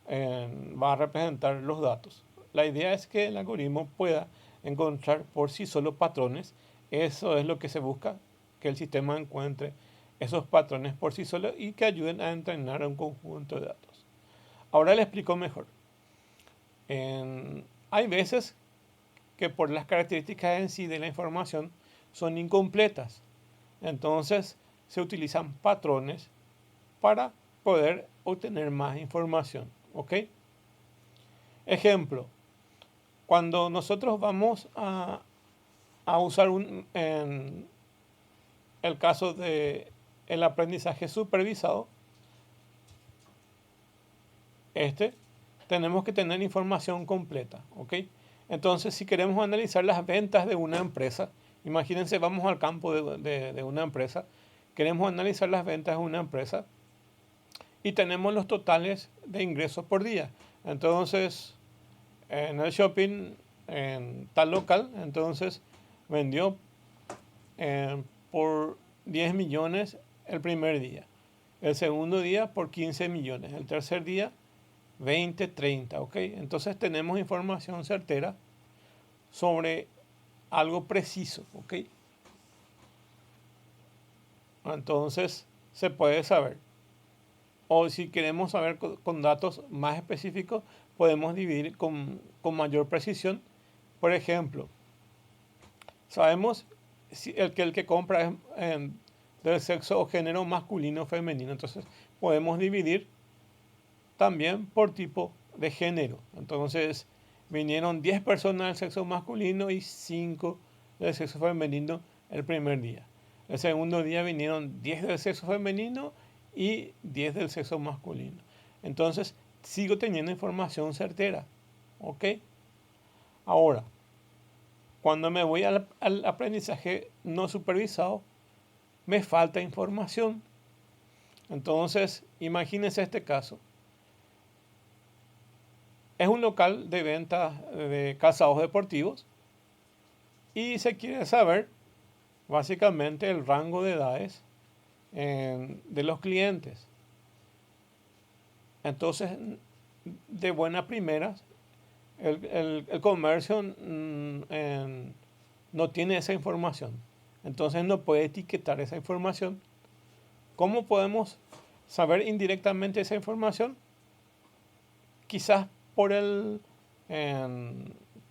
va a representar los datos. La idea es que el algoritmo pueda encontrar por sí solo patrones. Eso es lo que se busca, que el sistema encuentre esos patrones por sí solo y que ayuden a entrenar un conjunto de datos. Ahora le explico mejor. Hay veces que por las características en sí de la información son incompletas. Entonces se utilizan patrones para poder obtener más información. ¿Ok? Ejemplo, cuando nosotros vamos a usar en el caso de el aprendizaje supervisado, tenemos que tener información completa. ¿Ok? Entonces, si queremos analizar las ventas de una empresa, imagínense, vamos al campo de una empresa, queremos analizar las ventas de una empresa y tenemos los totales de ingresos por día. Entonces, en el shopping, en tal local, entonces vendió por 10 millones el primer día, el segundo día por 15 millones, el tercer día 20, 30, ¿ok? Entonces tenemos información certera sobre algo preciso, ¿ok? Entonces se puede saber. O si queremos saber con datos más específicos, podemos dividir con mayor precisión. Por ejemplo, sabemos si el que compra es del sexo o género masculino o femenino. Entonces podemos dividir también por tipo de género. Entonces vinieron 10 personas del sexo masculino y 5 del sexo femenino el primer día. El segundo día vinieron 10 del sexo femenino y 10 del sexo masculino. Entonces sigo teniendo información certera. ¿Ok? Ahora, cuando me voy al aprendizaje no supervisado, me falta información. Entonces, imagínense este caso. Es un local de venta de calzados deportivos y se quiere saber básicamente el rango de edades de los clientes. Entonces, de buena primera, el comercio no tiene esa información. Entonces no puede etiquetar esa información. ¿Cómo podemos saber indirectamente esa información? Quizás por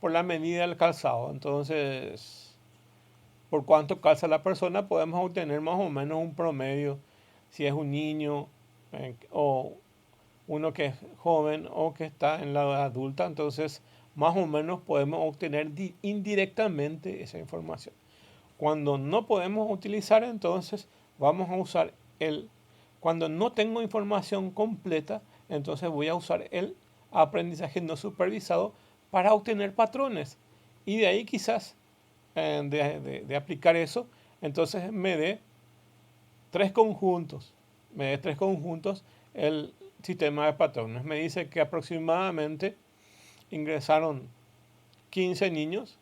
por la medida del calzado. Entonces, por cuánto calza la persona, podemos obtener más o menos un promedio. Si es un niño o uno que es joven o que está en la edad adulta, entonces más o menos podemos obtener indirectamente esa información. Cuando no podemos utilizar, entonces vamos a usar cuando no tengo información completa, entonces voy a usar el aprendizaje no supervisado para obtener patrones. Y de ahí quizás, de aplicar eso, entonces me dé tres conjuntos el sistema de patrones. Me dice que aproximadamente ingresaron 15 niños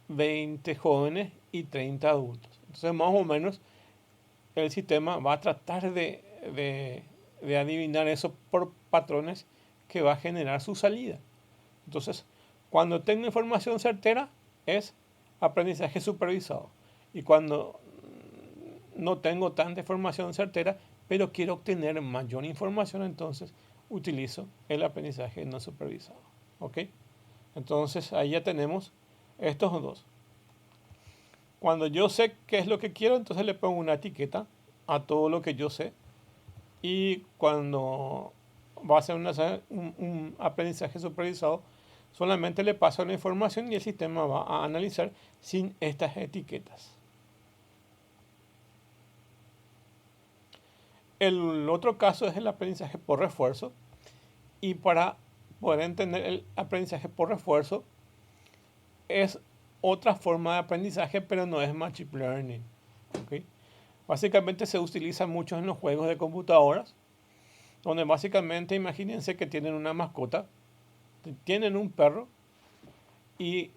20 jóvenes y 30 adultos. Entonces, más o menos, el sistema va a tratar de adivinar eso por patrones que va a generar su salida. Entonces, cuando tengo información certera, es aprendizaje supervisado. Y cuando no tengo tanta información certera, pero quiero obtener mayor información, entonces utilizo el aprendizaje no supervisado. ¿Ok? Entonces, ahí ya tenemos estos dos. Cuando yo sé qué es lo que quiero, entonces le pongo una etiqueta a todo lo que yo sé. Y cuando va a ser un aprendizaje supervisado, solamente le paso la información y el sistema va a analizar sin estas etiquetas. El otro caso es el aprendizaje por refuerzo. Y para poder entender el aprendizaje por refuerzo, es otra forma de aprendizaje, pero no es machine learning. ¿Okay? Básicamente se utiliza mucho en los juegos de computadoras, donde básicamente imagínense que tienen una mascota, tienen un perro y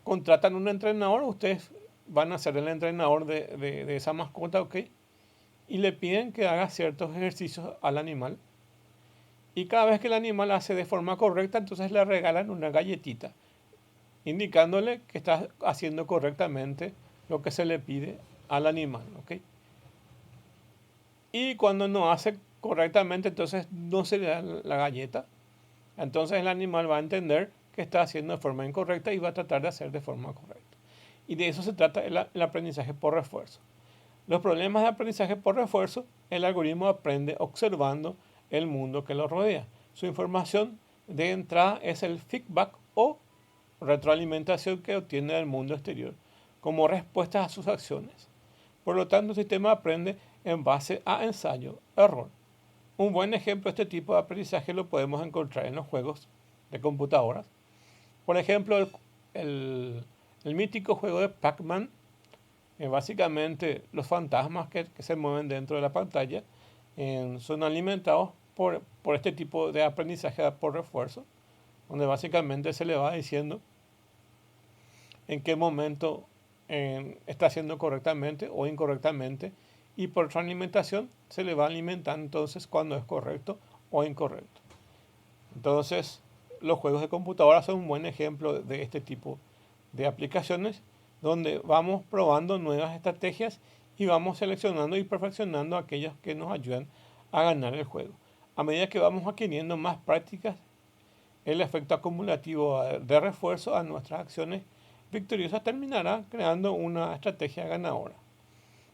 contratan un entrenador. Ustedes van a ser el entrenador de esa mascota, ¿ok? Y le piden que haga ciertos ejercicios al animal. Y cada vez que el animal hace de forma correcta, entonces le regalan una galletita, indicándole que está haciendo correctamente lo que se le pide al animal, ¿ok? Y cuando no hace correctamente, entonces no se le da la galleta. Entonces el animal va a entender que está haciendo de forma incorrecta y va a tratar de hacer de forma correcta. Y de eso se trata el aprendizaje por refuerzo. Los problemas de aprendizaje por refuerzo, el algoritmo aprende observando el mundo que lo rodea. Su información de entrada es el feedback o retroalimentación que obtiene del mundo exterior como respuesta a sus acciones. Por lo tanto, el sistema aprende en base a ensayo-error. Un buen ejemplo de este tipo de aprendizaje lo podemos encontrar en los juegos de computadoras. Por ejemplo, el mítico juego de Pac-Man. Básicamente, los fantasmas que se mueven dentro de la pantalla son alimentados por este tipo de aprendizaje por refuerzo, donde básicamente se le va diciendo en qué momento está haciendo correctamente o incorrectamente, y por retroalimentación se le va alimentando entonces cuando es correcto o incorrecto. Entonces, los juegos de computadora son un buen ejemplo de este tipo de aplicaciones, donde vamos probando nuevas estrategias y vamos seleccionando y perfeccionando aquellas que nos ayudan a ganar el juego. A medida que vamos adquiriendo más prácticas, el efecto acumulativo de refuerzo a nuestras acciones victoriosas terminará creando una estrategia ganadora.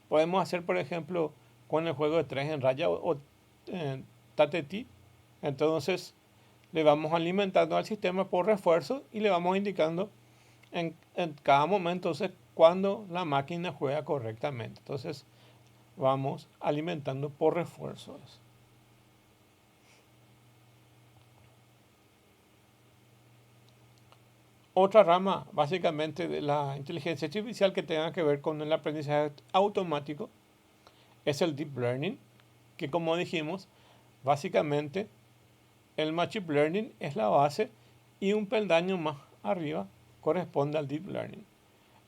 Podemos hacer, por ejemplo, con el juego de 3 en raya o Tate-Ti. Entonces, le vamos alimentando al sistema por refuerzo y le vamos indicando en cada momento, entonces, cuando la máquina juega correctamente. Entonces, vamos alimentando por refuerzos. Otra rama, básicamente, de la inteligencia artificial que tenga que ver con el aprendizaje automático es el Deep Learning, que, como dijimos, básicamente el Machine Learning es la base y un peldaño más arriba corresponde al Deep Learning.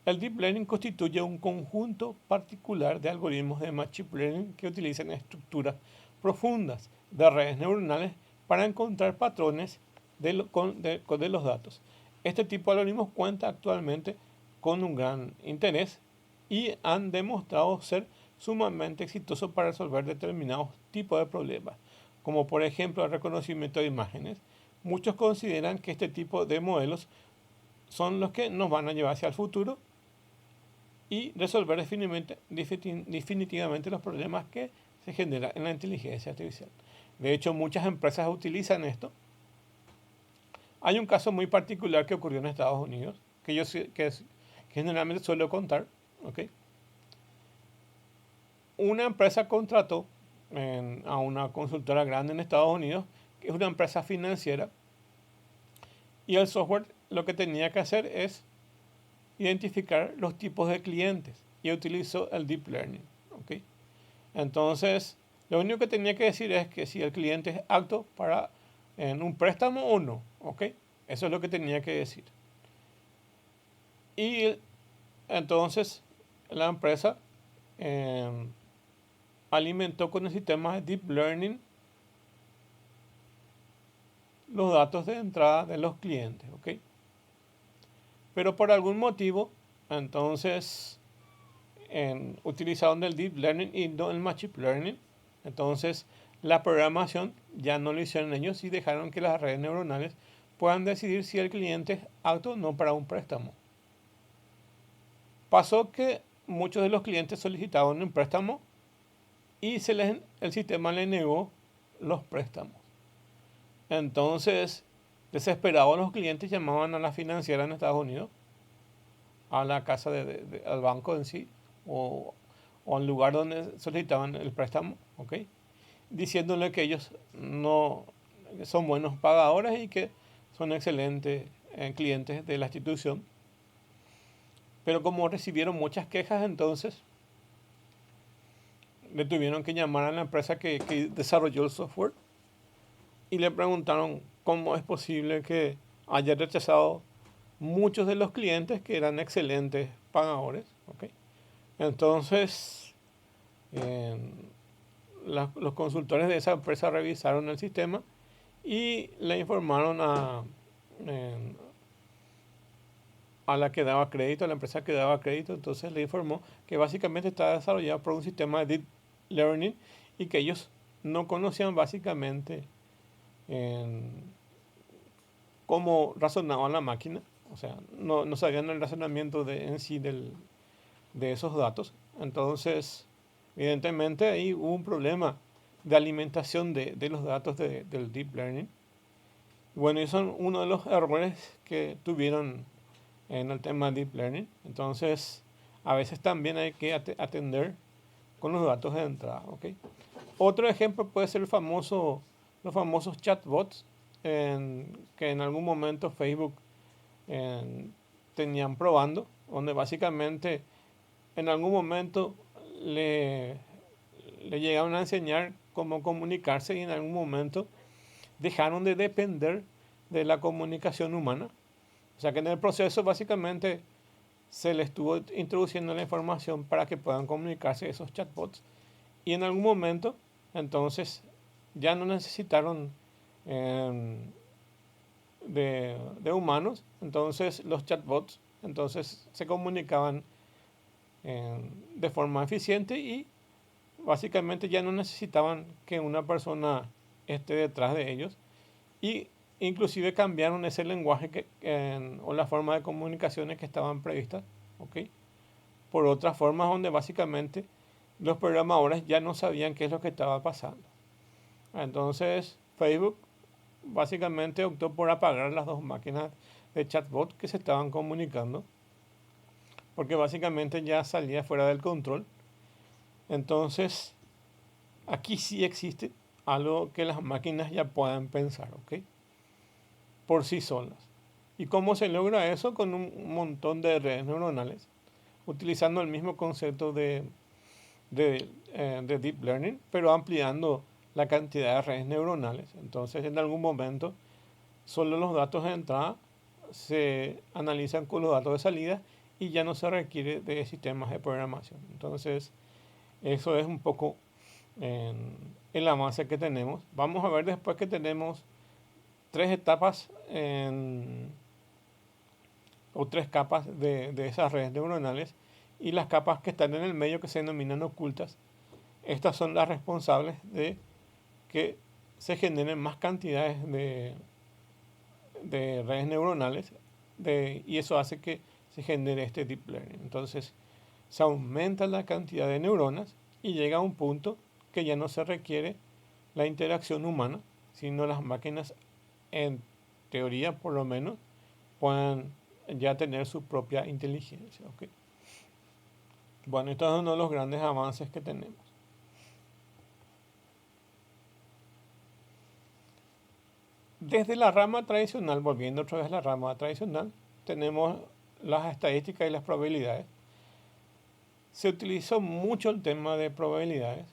El Deep Learning constituye un conjunto particular de algoritmos de Machine Learning que utilizan estructuras profundas de redes neuronales para encontrar patrones de los datos. Este tipo de algoritmos cuenta actualmente con un gran interés y han demostrado ser sumamente exitosos para resolver determinados tipos de problemas, como por ejemplo el reconocimiento de imágenes. Muchos consideran que este tipo de modelos son los que nos van a llevar hacia el futuro y resolver definitivamente los problemas que se generan en la inteligencia artificial. De hecho, muchas empresas utilizan esto. Hay un caso muy particular que ocurrió en Estados Unidos, que generalmente suelo contar. ¿Okay? Una empresa contrató a una consultora grande en Estados Unidos, que es una empresa financiera, y el software lo que tenía que hacer es identificar los tipos de clientes y utilizó el Deep Learning. ¿Okay? Entonces, lo único que tenía que decir es que si el cliente es apto para un préstamo o no. ¿Okay? Eso es lo que tenía que decir. Y entonces la empresa alimentó con el sistema de Deep Learning los datos de entrada de los clientes, ¿ok? Pero por algún motivo, entonces utilizaron el Deep Learning y no el Machine Learning. Entonces la programación ya no lo hicieron ellos y dejaron que las redes neuronales puedan decidir si el cliente es apto o no para un préstamo. Pasó que muchos de los clientes solicitaban un préstamo y el sistema le negó los préstamos. Entonces, desesperados los clientes llamaban a la financiera en Estados Unidos, a la casa al banco en sí, o al lugar donde solicitaban el préstamo, ¿ok? Diciéndole que ellos no son buenos pagadores y que son excelentes clientes de la institución. Pero como recibieron muchas quejas, entonces le tuvieron que llamar a la empresa que desarrolló el software y le preguntaron cómo es posible que haya rechazado muchos de los clientes que eran excelentes pagadores, ¿ok? Entonces, los consultores de esa empresa revisaron el sistema y le informaron a la que daba crédito, a la empresa que daba crédito. Entonces le informó que básicamente está desarrollado por un sistema de Deep Learning y que ellos no conocían básicamente cómo razonaba la máquina. O sea, no sabían el razonamiento en sí de esos datos. Entonces, evidentemente ahí hubo un problema de alimentación de los datos del Deep Learning. Bueno, y son uno de los errores que tuvieron en el tema Deep Learning. Entonces, a veces también hay que atender con los datos de entrada, ¿ok? Otro ejemplo puede ser los famosos chatbots que en algún momento Facebook tenían probando, donde básicamente en algún momento le llegaron a enseñar cómo comunicarse y en algún momento dejaron de depender de la comunicación humana. O sea que en el proceso básicamente se les estuvo introduciendo la información para que puedan comunicarse esos chatbots y en algún momento entonces ya no necesitaron de humanos. Entonces los chatbots entonces se comunicaban de forma eficiente y básicamente ya no necesitaban que una persona esté detrás de ellos y inclusive cambiaron ese lenguaje o la forma de comunicaciones que estaban previstas, ¿ok? Por otras formas donde básicamente los programadores ya no sabían qué es lo que estaba pasando. Entonces Facebook básicamente optó por apagar las dos máquinas de chatbot que se estaban comunicando, porque básicamente ya salía fuera del control. Entonces, aquí sí existe algo que las máquinas ya puedan pensar, ¿ok? Por sí solas. ¿Y cómo se logra eso? Con un montón de redes neuronales, utilizando el mismo concepto de Deep Learning, pero ampliando la cantidad de redes neuronales. Entonces, en algún momento, solo los datos de entrada se analizan con los datos de salida y ya no se requiere de sistemas de programación. Entonces, eso es un poco el avance que tenemos. Vamos a ver después que tenemos tres etapas o tres capas de esas redes neuronales y las capas que están en el medio que se denominan ocultas. Estas son las responsables de que se generen más cantidades de redes neuronales y eso hace que se genere este deep learning. Entonces se aumenta la cantidad de neuronas y llega a un punto que ya no se requiere la interacción humana, sino las máquinas, en teoría por lo menos, puedan ya tener su propia inteligencia, ¿ok? Bueno, esto es uno de los grandes avances que tenemos. Desde la rama tradicional, volviendo otra vez a la rama tradicional, tenemos las estadísticas y las probabilidades. Se utilizó mucho el tema de probabilidades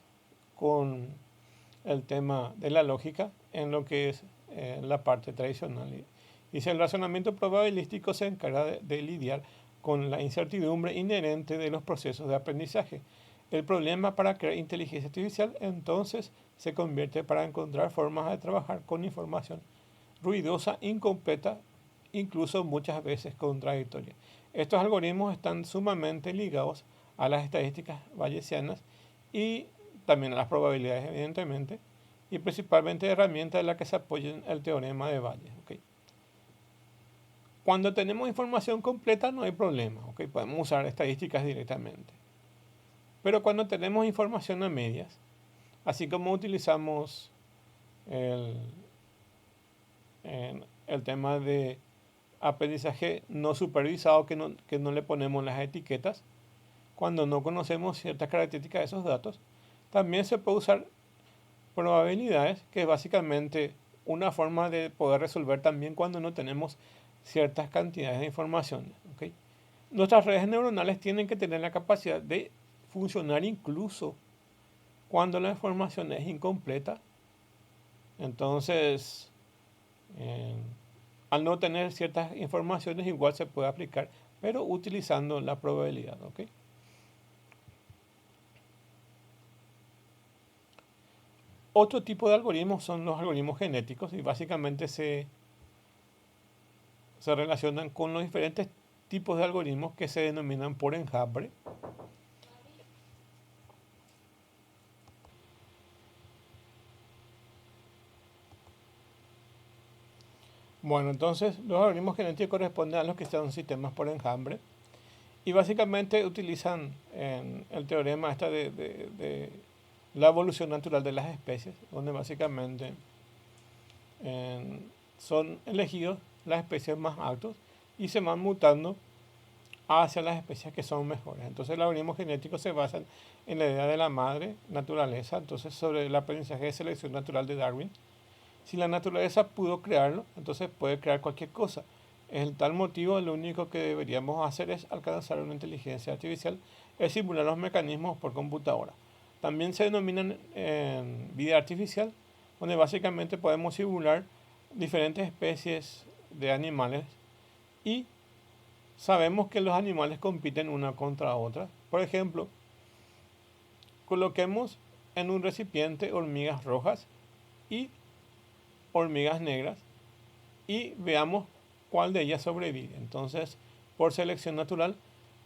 con el tema de la lógica en lo que es la parte tradicional. Y si el razonamiento probabilístico se encarga de lidiar con la incertidumbre inherente de los procesos de aprendizaje. El problema para crear inteligencia artificial entonces se convierte para encontrar formas de trabajar con información ruidosa, incompleta, incluso muchas veces contradictoria. Estos algoritmos están sumamente ligados a las estadísticas bayesianas y también a las probabilidades, evidentemente, y principalmente herramientas en las que se apoya el teorema de Bayes. ¿Okay? Cuando tenemos información completa no hay problema, ¿okay? Podemos usar estadísticas directamente. Pero cuando tenemos información a medias, así como utilizamos el tema de aprendizaje no supervisado, que no le ponemos las etiquetas, cuando no conocemos ciertas características de esos datos, también se puede usar probabilidades, que es básicamente una forma de poder resolver también cuando no tenemos ciertas cantidades de información. ¿Okay? Nuestras redes neuronales tienen que tener la capacidad de funcionar incluso cuando la información es incompleta. Entonces, al no tener ciertas informaciones igual se puede aplicar, pero utilizando la probabilidad. ¿Okay? Otro tipo de algoritmos son los algoritmos genéticos y básicamente se relacionan con los diferentes tipos de algoritmos que se denominan por enjambre. Bueno, entonces los algoritmos genéticos corresponden a los que son sistemas por enjambre y básicamente utilizan el teorema de la evolución natural de las especies, donde básicamente son elegidos las especies más altas y se van mutando hacia las especies que son mejores. Entonces el algoritmo genético se basa en la idea de la madre naturaleza, entonces sobre el aprendizaje de selección natural de Darwin. Si la naturaleza pudo crearlo, entonces puede crear cualquier cosa. En tal motivo, lo único que deberíamos hacer es alcanzar una inteligencia artificial, es simular los mecanismos por computadora. También se denominan vida artificial, donde básicamente podemos simular diferentes especies de animales y sabemos que los animales compiten una contra otra. Por ejemplo, coloquemos en un recipiente hormigas rojas y hormigas negras y veamos cuál de ellas sobrevive. Entonces, por selección natural,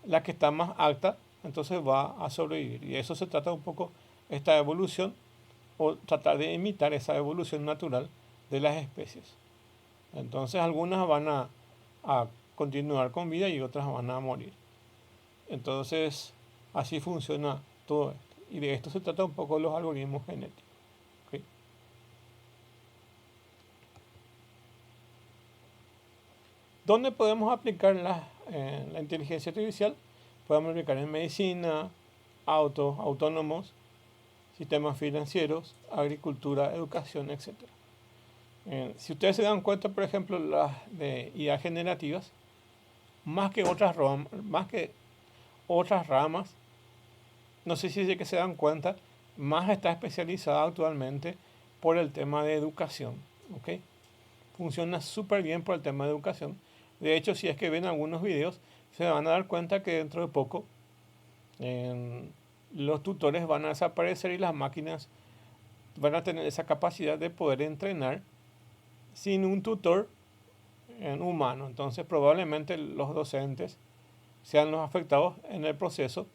la que está más alta, entonces va a sobrevivir. Y eso se trata un poco, esta evolución, o tratar de imitar esa evolución natural de las especies. Entonces, algunas van a continuar con vida y otras van a morir. Entonces, así funciona todo esto. Y de esto se trata un poco los algoritmos genéticos. ¿Okay? ¿Dónde podemos aplicar la inteligencia artificial? Podemos aplicar en medicina, autos autónomos, sistemas financieros, agricultura, educación, etc. Si ustedes se dan cuenta, por ejemplo, las de IA generativas, más que otras ramas, no sé si es que se dan cuenta, más está especializada actualmente por el tema de educación. ¿Okay? Funciona súper bien por el tema de educación. De hecho, si es que ven algunos videos, se van a dar cuenta que dentro de poco los tutores van a desaparecer y las máquinas van a tener esa capacidad de poder entrenar sin un tutor humano. Entonces, probablemente los docentes sean los afectados en el proceso.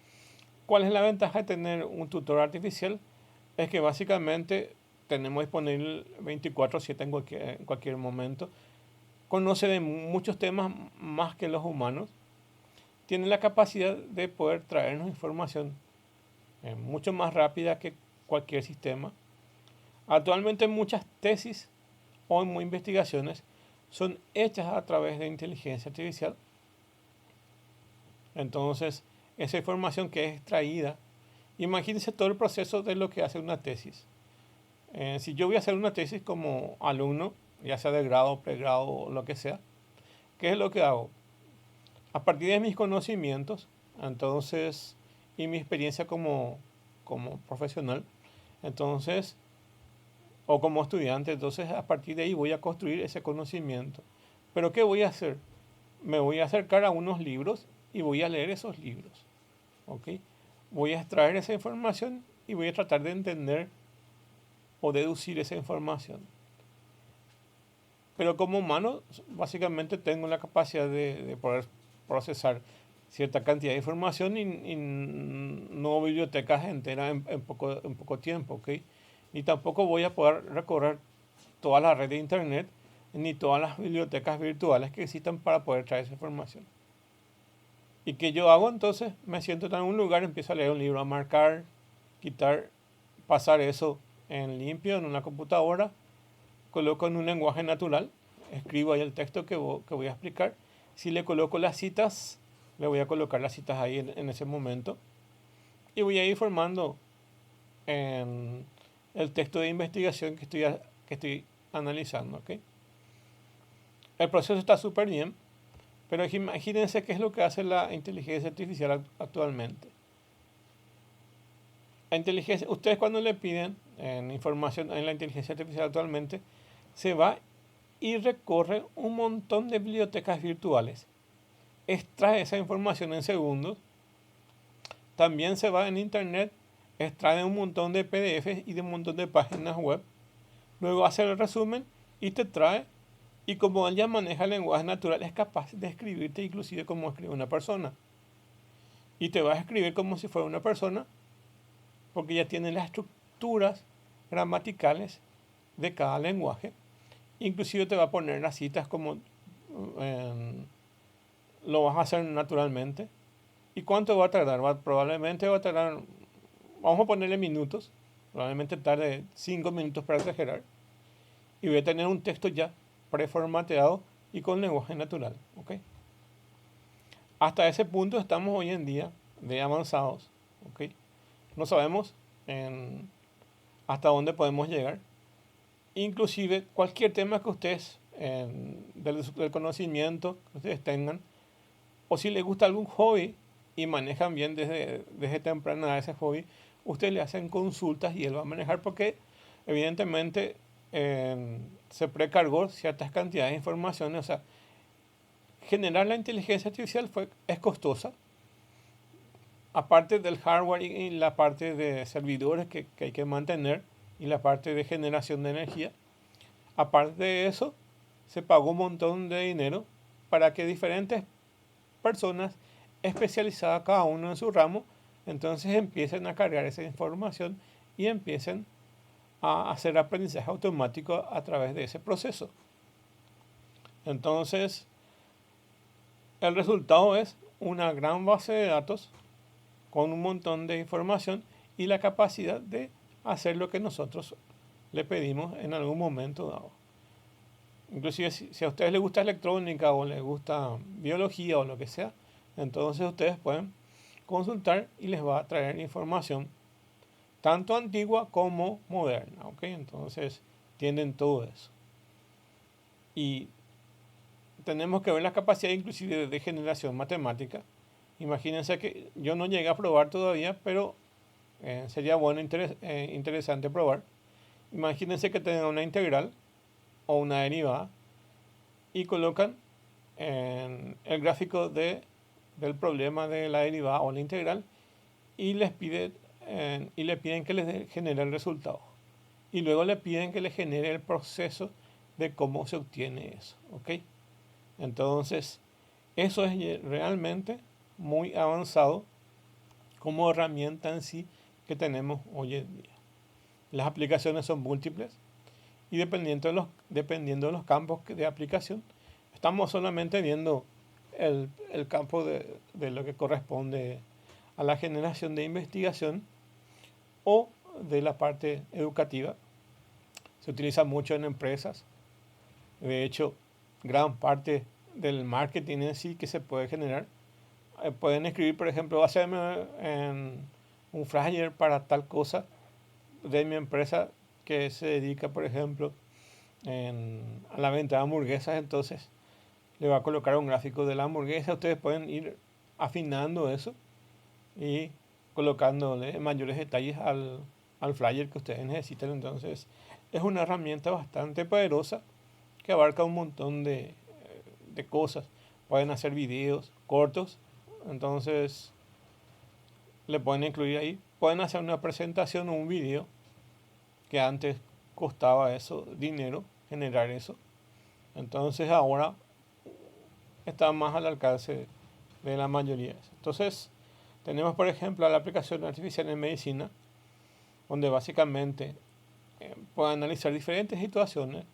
¿Cuál es la ventaja de tener un tutor artificial? Es que básicamente tenemos disponible 24/7 en cualquier momento. Conoce de muchos temas más que los humanos. Tiene la capacidad de poder traernos información mucho más rápida que cualquier sistema. Actualmente muchas tesis o investigaciones son hechas a través de inteligencia artificial. Entonces, esa información que es extraída, imagínense todo el proceso de lo que hace una tesis. Si yo voy a hacer una tesis como alumno, ya sea de grado, pregrado o lo que sea, ¿qué es lo que hago? A partir de mis conocimientos, entonces, y mi experiencia como profesional, entonces, o como estudiante, entonces a partir de ahí voy a construir ese conocimiento. Pero ¿qué voy a hacer? Me voy a acercar a unos libros y voy a leer esos libros. ¿Ok? Voy a extraer esa información y voy a tratar de entender o deducir esa información. Pero como humano, básicamente tengo la capacidad de poder procesar cierta cantidad de información y no bibliotecas enteras en poco tiempo, ¿ok? Y tampoco voy a poder recorrer toda la red de internet ni todas las bibliotecas virtuales que existan para poder traer esa información. ¿Y qué yo hago entonces? Me siento en algún lugar, empiezo a leer un libro, a marcar, quitar, pasar eso en limpio en una computadora, coloco en un lenguaje natural, escribo ahí el texto que voy a explicar. Si le coloco las citas, le voy a colocar las citas ahí en ese momento. Y voy a ir formando en el texto de investigación que estoy analizando. ¿Okay? El proceso está súper bien, pero imagínense qué es lo que hace la inteligencia artificial actualmente. La inteligencia, ustedes cuando le piden información en la inteligencia artificial actualmente, se va y recorre un montón de bibliotecas virtuales. Extrae esa información en segundos. También se va en internet, extrae un montón de PDFs y de un montón de páginas web. Luego hace el resumen y te trae. Y como él ya maneja el lenguaje natural, es capaz de escribirte inclusive como escribe una persona. Y te va a escribir como si fuera una persona, porque ya tiene las estructuras gramaticales de cada lenguaje. Inclusive te va a poner las citas como lo vas a hacer naturalmente. ¿Y cuánto va a tardar? Probablemente va a tardar, vamos a ponerle minutos, probablemente tarde 5 minutos para exagerar. Y voy a tener un texto ya preformateado y con lenguaje natural. ¿Okay? Hasta ese punto estamos hoy en día de avanzados. ¿Okay? No sabemos hasta dónde podemos llegar. Inclusive cualquier tema que ustedes, del conocimiento que ustedes tengan, o si les gusta algún hobby y manejan bien desde temprana edad ese hobby, ustedes le hacen consultas y él va a manejar porque evidentemente se precargó ciertas cantidades de información. O sea, generar la inteligencia artificial es costosa. Aparte del hardware y la parte de servidores que hay que mantener y la parte de generación de energía. Aparte de eso, se pagó un montón de dinero para que diferentes personas especializadas, cada uno en su ramo, entonces empiecen a cargar esa información y empiecen a hacer aprendizaje automático a través de ese proceso. Entonces, el resultado es una gran base de datos con un montón de información y la capacidad de hacer lo que nosotros le pedimos en algún momento dado. Inclusive si a ustedes les gusta electrónica o les gusta biología o lo que sea, entonces ustedes pueden consultar y les va a traer información tanto antigua como moderna. ¿Okay? Entonces tienen todo eso. Y tenemos que ver la capacidad inclusive de generación matemática. Imagínense que yo no llegué a probar todavía, pero sería bueno, interesante probar. Imagínense que tengan una integral o una derivada y colocan el gráfico del problema de la derivada o la integral y le piden que les genere el resultado. Y luego le piden que le genere el proceso de cómo se obtiene eso. ¿Okay? Entonces, eso es realmente muy avanzado como herramienta en sí que tenemos hoy en día. Las aplicaciones son múltiples y dependiendo de los campos de aplicación, estamos solamente viendo el campo de lo que corresponde a la generación de investigación o de la parte educativa. Se utiliza mucho en empresas. De hecho, gran parte del marketing en sí que se puede generar. Pueden escribir, por ejemplo, hacerme un flyer para tal cosa de mi empresa que se dedica, por ejemplo, a la venta de hamburguesas. Entonces, le va a colocar un gráfico de la hamburguesa. Ustedes pueden ir afinando eso y colocándole mayores detalles al flyer que ustedes necesitan. Entonces, es una herramienta bastante poderosa que abarca un montón de cosas. Pueden hacer videos cortos, entonces le pueden incluir ahí. Pueden hacer una presentación o un video que antes costaba eso, dinero, generar eso. Entonces ahora está más al alcance de la mayoría. Entonces tenemos, por ejemplo, la aplicación artificial en medicina, donde básicamente puede analizar diferentes situaciones,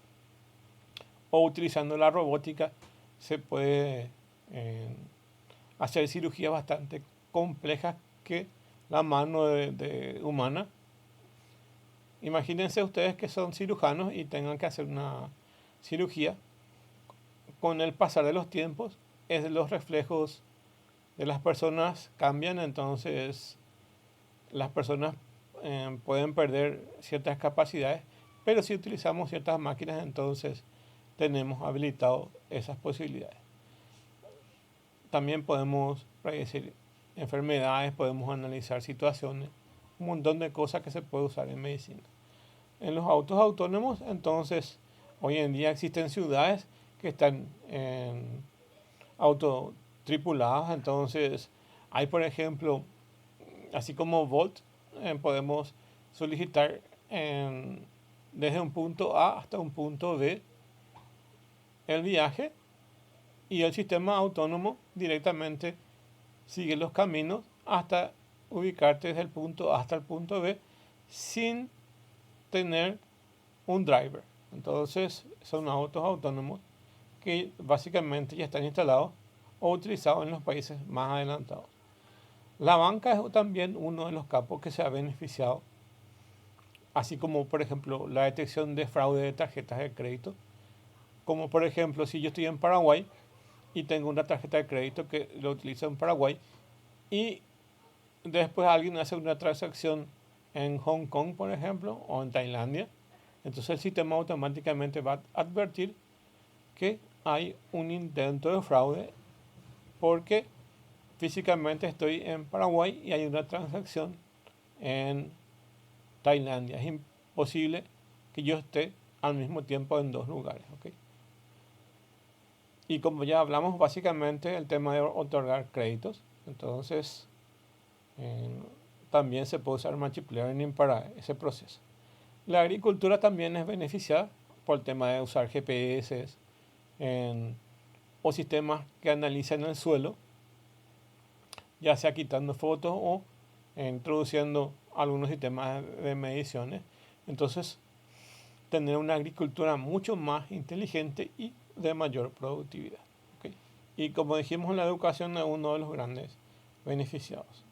o utilizando la robótica se puede hacer cirugías bastante complejas que la mano humana. Imagínense ustedes que son cirujanos y tengan que hacer una cirugía. Con el pasar de los tiempos, los reflejos de las personas cambian, entonces las personas pueden perder ciertas capacidades, pero si utilizamos ciertas máquinas, entonces tenemos habilitado esas posibilidades. También podemos predecir enfermedades, podemos analizar situaciones, un montón de cosas que se puede usar en medicina. En los autos autónomos, entonces, hoy en día existen ciudades que están autotripuladas, entonces hay, por ejemplo, así como Volt, podemos solicitar desde un punto A hasta un punto B el viaje, y el sistema autónomo directamente sigue los caminos hasta ubicarte desde el punto A hasta el punto B sin tener un driver. Entonces son autos autónomos que básicamente ya están instalados o utilizados en los países más adelantados. La banca es también uno de los campos que se ha beneficiado, así como por ejemplo la detección de fraude de tarjetas de crédito. Como por ejemplo, si yo estoy en Paraguay y tengo una tarjeta de crédito que lo utilizo en Paraguay y después alguien hace una transacción en Hong Kong, por ejemplo, o en Tailandia, entonces el sistema automáticamente va a advertir que hay un intento de fraude porque físicamente estoy en Paraguay y hay una transacción en Tailandia. Es imposible que yo esté al mismo tiempo en dos lugares, ¿ok? Y como ya hablamos, básicamente el tema de otorgar créditos, entonces también se puede usar Machine Learning para ese proceso. La agricultura también es beneficiada por el tema de usar GPS o sistemas que analizan el suelo, ya sea quitando fotos o introduciendo algunos sistemas de mediciones. Entonces, tener una agricultura mucho más inteligente y de mayor productividad. ¿Okay? Y como dijimos, la educación es uno de los grandes beneficiados.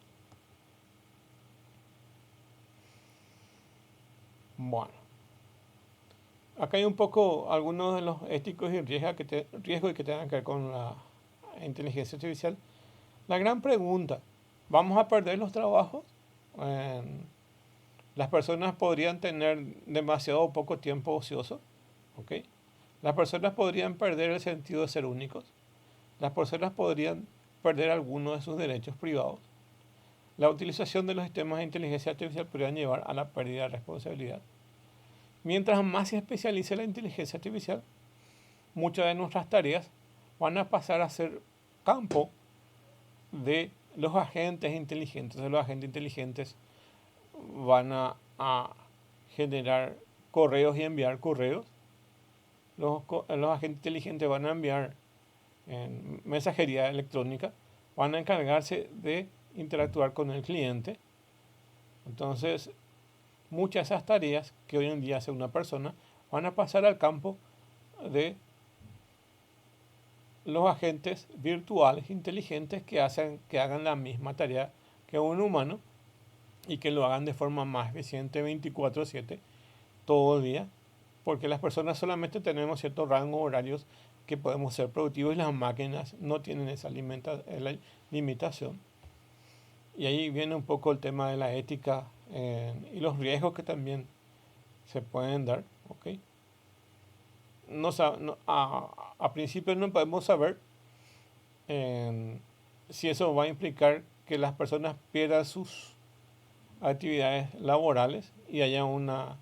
Bueno, acá hay un poco algunos de los éticos y riesgos que tengan que ver con la inteligencia artificial. La gran pregunta, ¿vamos a perder los trabajos? Las personas podrían tener demasiado poco tiempo ocioso, ¿ok? Las personas podrían perder el sentido de ser únicos. Las personas podrían perder algunos de sus derechos privados. La utilización de los sistemas de inteligencia artificial podría llevar a la pérdida de responsabilidad. Mientras más se especialice la inteligencia artificial, muchas de nuestras tareas van a pasar a ser campo de los agentes inteligentes. Los agentes inteligentes van a generar correos y enviar correos. Los agentes inteligentes van a enviar mensajería electrónica, van a encargarse de interactuar con el cliente. Entonces, muchas de esas tareas que hoy en día hace una persona van a pasar al campo de los agentes virtuales inteligentes que hagan la misma tarea que un humano y que lo hagan de forma más eficiente 24/7 todo el día, porque las personas solamente tenemos ciertos rangos horarios que podemos ser productivos y las máquinas no tienen esa limitación. Y ahí viene un poco el tema de la ética y los riesgos que también se pueden dar. ¿Okay? A principio no podemos saber si eso va a implicar que las personas pierdan sus actividades laborales y haya una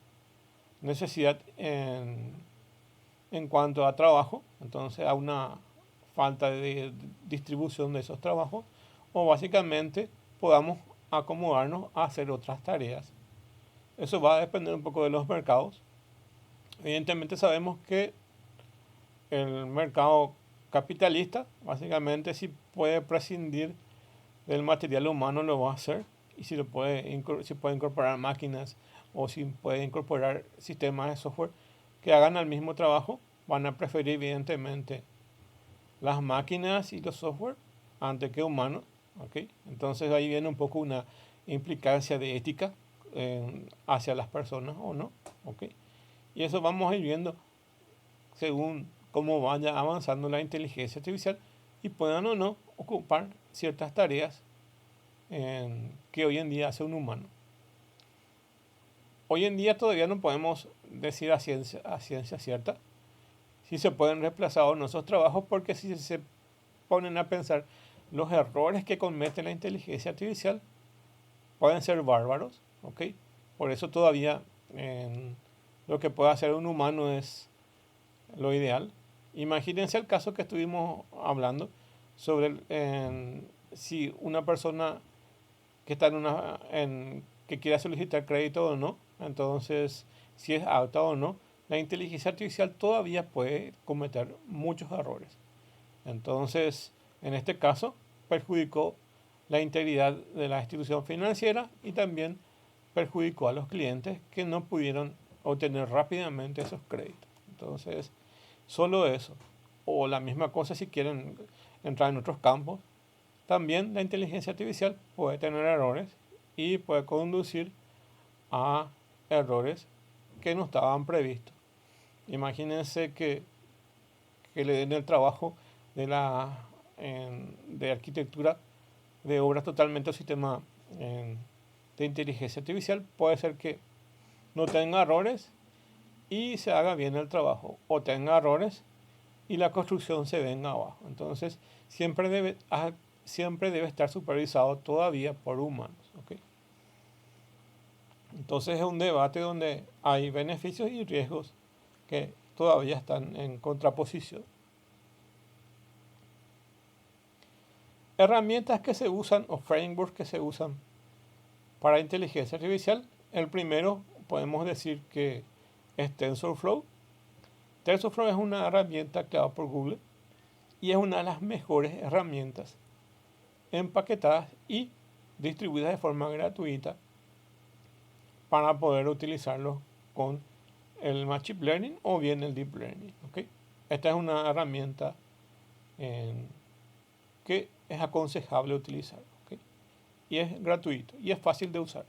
necesidad en cuanto a trabajo, entonces a una falta de distribución de esos trabajos, o básicamente podamos acomodarnos a hacer otras tareas. Eso va a depender un poco de los mercados. Evidentemente sabemos que el mercado capitalista, básicamente, si puede prescindir del material humano, lo va a hacer. Y si si puede incorporar máquinas o si puede incorporar sistemas de software que hagan el mismo trabajo, van a preferir evidentemente las máquinas y los software antes que humanos. ¿Ok? Entonces ahí viene un poco una implicancia de ética hacia las personas o no. ¿Ok? Y eso vamos a ir viendo según cómo vaya avanzando la inteligencia artificial y puedan o no ocupar ciertas tareas que hoy en día hace un humano. Hoy en día todavía no podemos decir a ciencia cierta si se pueden reemplazar o no esos trabajos, porque si se ponen a pensar los errores que comete la inteligencia artificial pueden ser bárbaros, ¿ok? Por eso todavía lo que puede hacer un humano es lo ideal. Imagínense el caso que estuvimos hablando sobre si una persona que está que quiera solicitar crédito o no, entonces si es apta o no, la inteligencia artificial todavía puede cometer muchos errores. Entonces, en este caso, perjudicó la integridad de la institución financiera y también perjudicó a los clientes que no pudieron obtener rápidamente esos créditos. Entonces, solo eso, o la misma cosa si quieren entrar en otros campos, también la inteligencia artificial puede tener errores y puede conducir a errores que no estaban previstos. Imagínense que le den el trabajo de arquitectura de obras totalmente al sistema de inteligencia artificial. Puede ser que no tenga errores y se haga bien el trabajo, o tenga errores y la construcción se venga abajo. Entonces, siempre debe estar supervisado todavía por humanos. ¿Ok? Entonces es un debate donde hay beneficios y riesgos que todavía están en contraposición. Herramientas que se usan o frameworks que se usan para inteligencia artificial. El primero podemos decir que es TensorFlow. TensorFlow es una herramienta creada por Google y es una de las mejores herramientas empaquetadas y distribuidas de forma gratuita para poder utilizarlo con el Machine Learning o bien el Deep Learning. ¿Ok? Esta es una herramienta que es aconsejable utilizar. ¿Ok? Y es gratuito y es fácil de usar.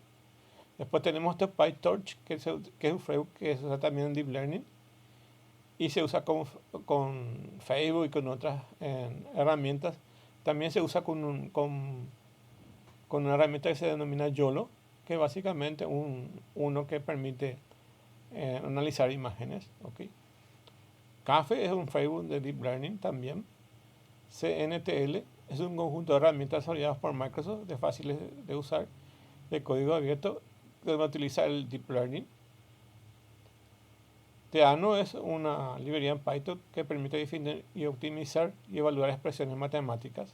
Después tenemos PyTorch, que es un framework que se usa también en Deep Learning y se usa con Facebook y con otras herramientas. También se usa con una herramienta que se denomina YOLO, que es básicamente uno que permite analizar imágenes. ¿Okay? CAFE es un framework de Deep Learning también. CNTL es un conjunto de herramientas desarrolladas por Microsoft, de fáciles de usar, de código abierto, que va a utilizar el Deep Learning. Theano es una librería en Python que permite definir y optimizar y evaluar expresiones matemáticas.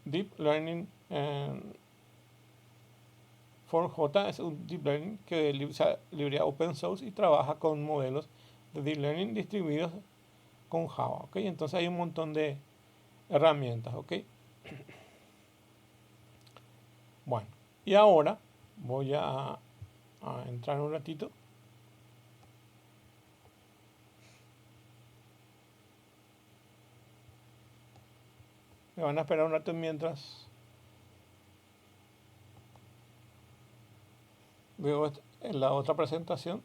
Deep Learning 4J es un Deep Learning que usa librería open source y trabaja con modelos de Deep Learning distribuidos con Java. ¿Okay? Entonces hay un montón de herramientas. ¿Okay? Bueno, y ahora voy a entrar un ratito. Me van a esperar un rato mientras veo en la otra presentación.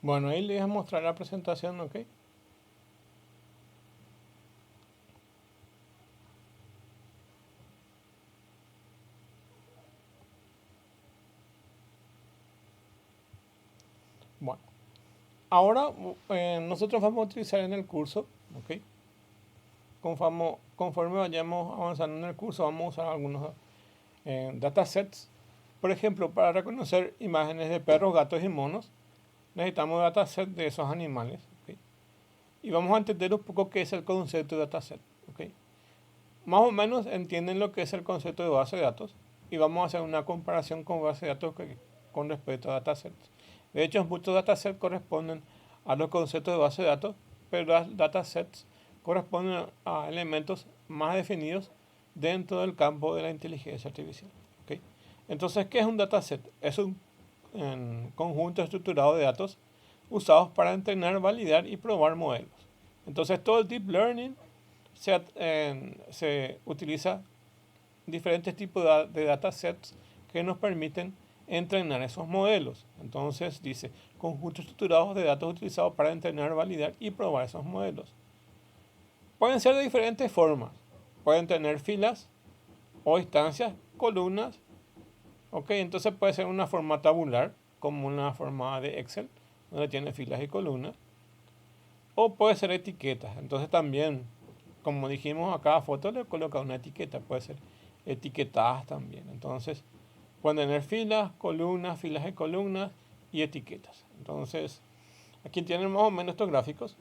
Bueno, ahí les voy a mostrar la presentación, ¿ok? Bueno, ahora nosotros vamos a utilizar en el curso, ¿ok? Conforme vayamos avanzando en el curso, vamos a usar algunos datasets. Por ejemplo, para reconocer imágenes de perros, gatos y monos, necesitamos dataset de esos animales, ¿ok? Y vamos a entender un poco qué es el concepto de dataset, ¿ok? Más o menos entienden lo que es el concepto de base de datos y vamos a hacer una comparación con base de datos con respecto a datasets. De hecho, muchos datasets corresponden a los conceptos de base de datos, pero los datasets corresponden a elementos más definidos dentro del campo de la inteligencia artificial, ¿ok? Entonces, ¿qué es un dataset? Es un conjunto estructurado de datos usados para entrenar, validar y probar modelos. Entonces, todo el deep learning se utiliza diferentes tipos de datasets que nos permiten entrenar esos modelos. Entonces dice, conjuntos estructurados de datos utilizados para entrenar, validar y probar esos modelos. Pueden ser de diferentes formas. Pueden tener filas o instancias, columnas. Ok, entonces puede ser una forma tabular, como una forma de Excel, donde tiene filas y columnas. O puede ser etiquetas. Entonces también, como dijimos, a cada foto le coloca una etiqueta. Puede ser etiquetadas también. Entonces, pueden tener filas de columnas y etiquetas. Entonces, aquí tienen más o menos estos gráficos.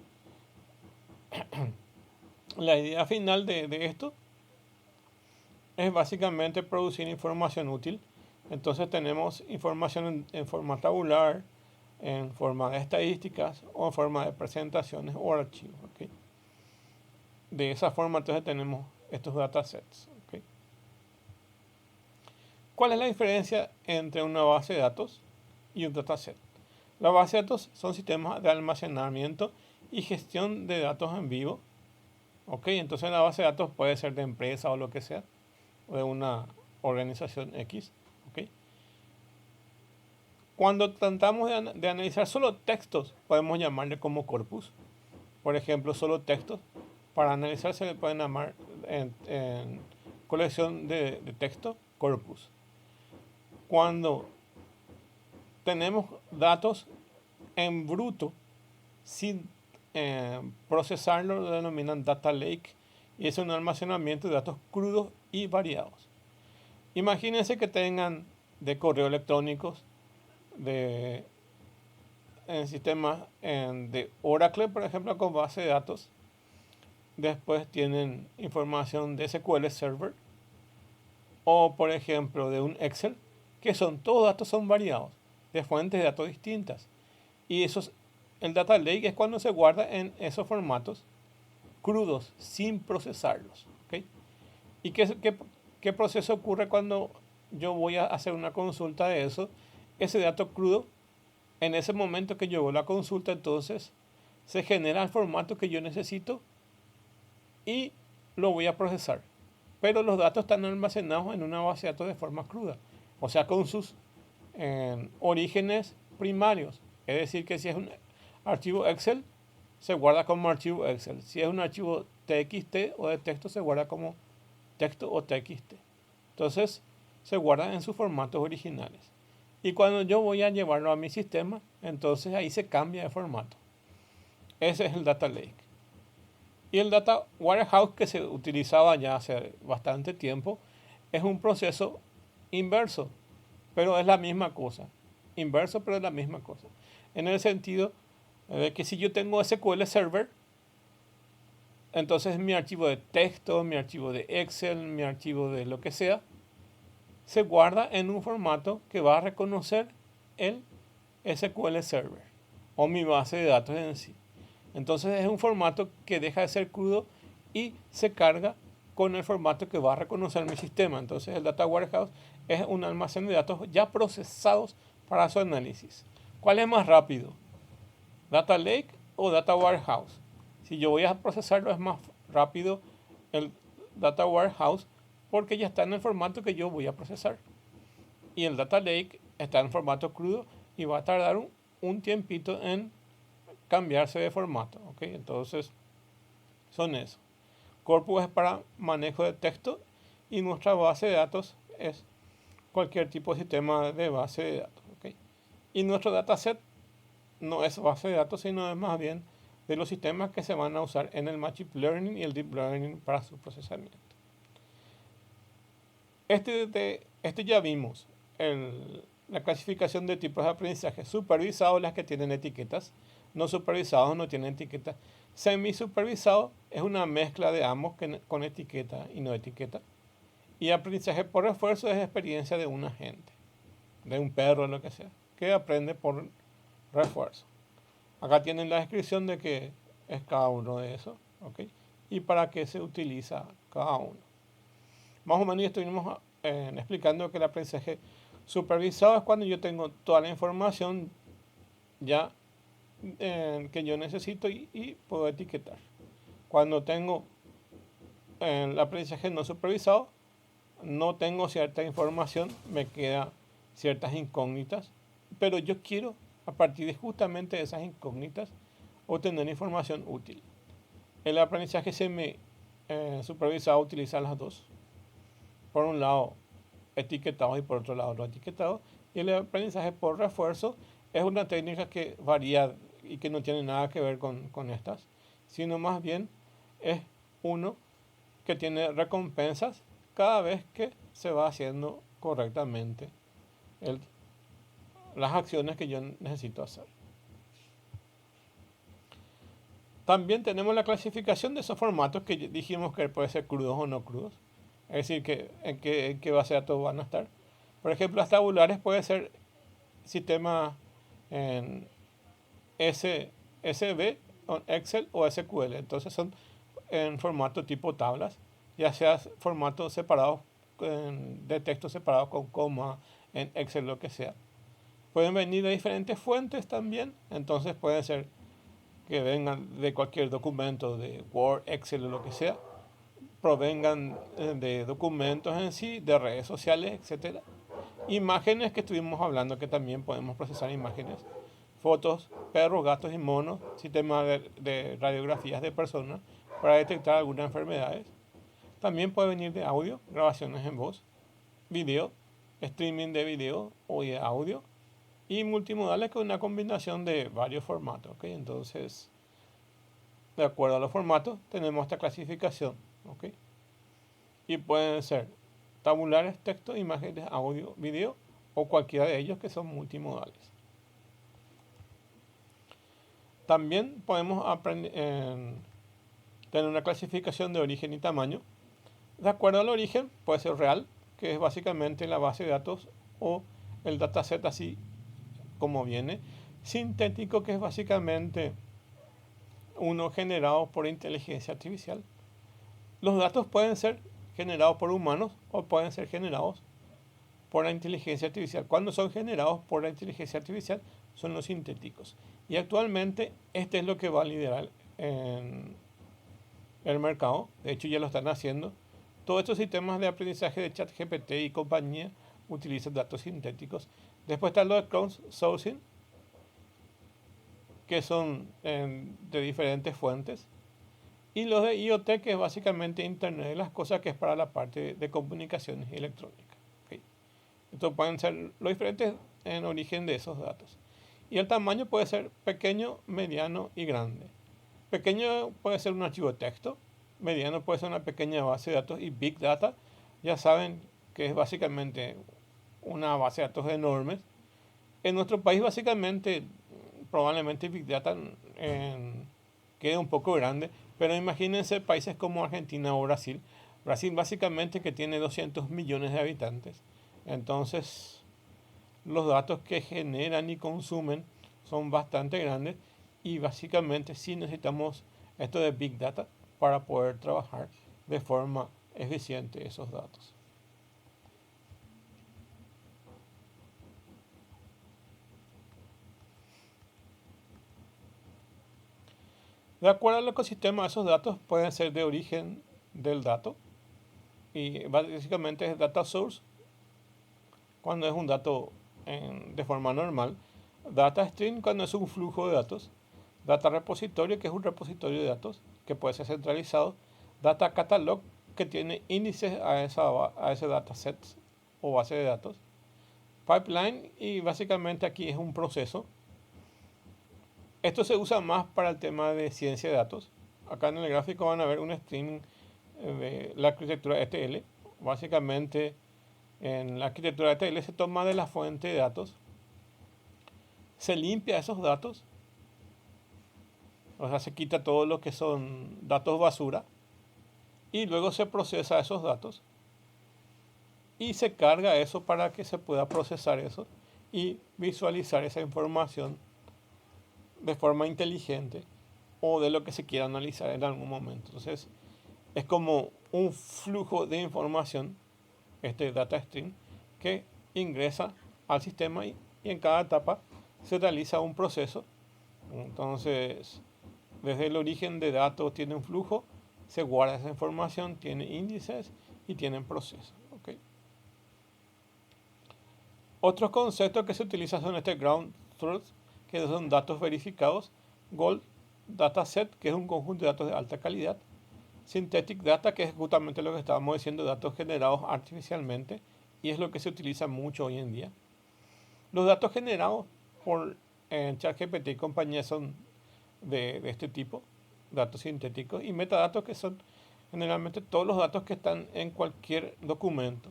La idea final de esto es básicamente producir información útil. Entonces tenemos información en forma tabular, en forma de estadísticas o en forma de presentaciones o archivos, ¿ok? De esa forma entonces tenemos estos datasets, ¿ok? ¿Cuál es la diferencia entre una base de datos y un dataset? La base de datos son sistemas de almacenamiento y gestión de datos en vivo, ¿ok? Entonces la base de datos puede ser de empresa o lo que sea, o de una organización X, ¿ok? Cuando tratamos de analizar solo textos, podemos llamarle como corpus. Por ejemplo, solo textos. Para analizar se le pueden llamar en colección de texto, corpus. Cuando tenemos datos en bruto, sin procesarlo, lo denominan data lake, y es un almacenamiento de datos crudos y variados. Imagínense que tengan de correo electrónicos, en sistemas de Oracle, por ejemplo, con base de datos. Después tienen información de SQL Server o, por ejemplo, de un Excel, que todos datos son variados, de fuentes de datos distintas. Y el data lake es cuando se guarda en esos formatos crudos, sin procesarlos, ¿okay? ¿Y qué proceso ocurre cuando yo voy a hacer una consulta de eso? Ese dato crudo, en ese momento que yo hago la consulta, entonces se genera el formato que yo necesito y lo voy a procesar. Pero los datos están almacenados en una base de datos de forma cruda, o sea, con sus orígenes primarios. Es decir, que si es un archivo Excel, se guarda como archivo Excel. Si es un archivo TXT o de texto, se guarda como texto o TXT. Entonces, se guardan en sus formatos originales. Y cuando yo voy a llevarlo a mi sistema, entonces ahí se cambia de formato. Ese es el data lake. Y el data warehouse, que se utilizaba ya hace bastante tiempo, es un proceso inverso, pero es la misma cosa. Inverso, pero es la misma cosa. En el sentido de que si yo tengo SQL Server, entonces mi archivo de texto, mi archivo de Excel, mi archivo de lo que sea, se guarda en un formato que va a reconocer el SQL Server o mi base de datos en sí. Entonces es un formato que deja de ser crudo y se carga con el formato que va a reconocer mi sistema. Entonces el Data Warehouse es un almacén de datos ya procesados para su análisis. ¿Cuál es más rápido? ¿Data Lake o Data Warehouse? Si yo voy a procesarlo, es más rápido el Data Warehouse porque ya está en el formato que yo voy a procesar. Y el Data Lake está en formato crudo y va a tardar un tiempito en cambiarse de formato, ¿ok? Entonces, son eso. Corpus es para manejo de texto y nuestra base de datos es cualquier tipo de sistema de base de datos, ¿ok? Y nuestro dataset no es base de datos, sino es más bien de los sistemas que se van a usar en el Machine Learning y el Deep Learning para su procesamiento. Este ya vimos la clasificación de tipos de aprendizaje. Supervisados, las que tienen etiquetas. No supervisados no tienen etiqueta. Semi-supervisado es una mezcla de ambos con etiqueta y no etiqueta. Y aprendizaje por refuerzo es experiencia de un agente, de un perro, lo que sea, que aprende por refuerzo. Acá tienen la descripción de qué es cada uno de esos, ¿ok? Y para qué se utiliza cada uno. Más o menos estuvimos explicando que el aprendizaje supervisado es cuando yo tengo toda la información ya que yo necesito y puedo etiquetar. Cuando tengo el aprendizaje no supervisado, no tengo cierta información, me quedan ciertas incógnitas, pero yo quiero, a partir de justamente esas incógnitas, obtener información útil. El aprendizaje semi supervisado utiliza las dos. Por un lado, etiquetados y por otro lado, no etiquetados. Y el aprendizaje por refuerzo es una técnica que varía y que no tiene nada que ver con estas, sino más bien es uno que tiene recompensas cada vez que se va haciendo correctamente las acciones que yo necesito hacer. También tenemos la clasificación de esos formatos que dijimos que puede ser crudos o no crudos. Es decir, que en qué base de datos van a estar. Por ejemplo, las tabulares puede ser sistema en SB, Excel o SQL. Entonces son en formato tipo tablas, ya sea formatos separados de texto separados con coma, en Excel, lo que sea. Pueden venir de diferentes fuentes también, entonces puede ser que vengan de cualquier documento, de Word, Excel o lo que sea, provengan de documentos en sí, de redes sociales, etcétera. Imágenes que estuvimos hablando, que también podemos procesar imágenes, fotos, perros, gatos y monos, sistemas de radiografías de personas para detectar algunas enfermedades. También puede venir de audio, grabaciones en voz, video, streaming de video o de audio, y multimodales con una combinación de varios formatos, ¿ok? Entonces, de acuerdo a los formatos, tenemos esta clasificación, ¿ok? Y pueden ser tabulares, texto, imágenes, audio, video o cualquiera de ellos que son multimodales. También podemos tener una clasificación de origen y tamaño. De acuerdo al origen, puede ser real, que es básicamente la base de datos o el dataset así como viene. Sintético, que es básicamente uno generado por inteligencia artificial. Los datos pueden ser generados por humanos o pueden ser generados por la inteligencia artificial. Cuando son generados por la inteligencia artificial, son los sintéticos. Y actualmente este es lo que va a liderar en el mercado. De hecho, ya lo están haciendo. Todos estos sistemas de aprendizaje de ChatGPT y compañía utilizan datos sintéticos. Después está lo de crowdsourcing, que son de diferentes fuentes. Y los de IoT, que es básicamente Internet de las cosas, que es para la parte de comunicaciones electrónicas. ¿Okay? Estos pueden ser los diferentes en origen de esos datos. Y el tamaño puede ser pequeño, mediano y grande. Pequeño puede ser un archivo de texto, mediano puede ser una pequeña base de datos y Big Data, ya saben que es básicamente una base de datos enorme. En nuestro país básicamente, probablemente Big Data quede un poco grande, pero imagínense países como Argentina o Brasil. Brasil básicamente que tiene 200 millones de habitantes. Entonces, los datos que generan y consumen son bastante grandes y básicamente sí necesitamos esto de Big Data para poder trabajar de forma eficiente esos datos. De acuerdo al ecosistema, esos datos pueden ser de origen del dato y básicamente es data source cuando es un dato de forma normal. Data stream cuando es un flujo de datos. Data repositorio, que es un repositorio de datos que puede ser centralizado. Data catalog, que tiene índices a ese dataset o base de datos. Pipeline, y básicamente aquí es un proceso. Esto se usa más para el tema de ciencia de datos. Acá en el gráfico van a ver un stream de la arquitectura ETL. Básicamente en la arquitectura ETL se toma de la fuente de datos, se limpia esos datos, o sea, se quita todo lo que son datos basura y luego se procesa esos datos y se carga eso para que se pueda procesar eso y visualizar esa información de forma inteligente o de lo que se quiera analizar en algún momento. Entonces, es como un flujo de información, este data stream, que ingresa al sistema y en cada etapa se realiza un proceso. Entonces, desde el origen de datos tiene un flujo, se guarda esa información, tiene índices y tiene procesos. ¿Okay? Otros conceptos que se utilizan son este ground truth, que son datos verificados, gold dataset, que es un conjunto de datos de alta calidad, synthetic data, que es justamente lo que estábamos diciendo, datos generados artificialmente, y es lo que se utiliza mucho hoy en día. Los datos generados por ChatGPT y compañía son de este tipo, datos sintéticos, y metadatos, que son generalmente todos los datos que están en cualquier documento.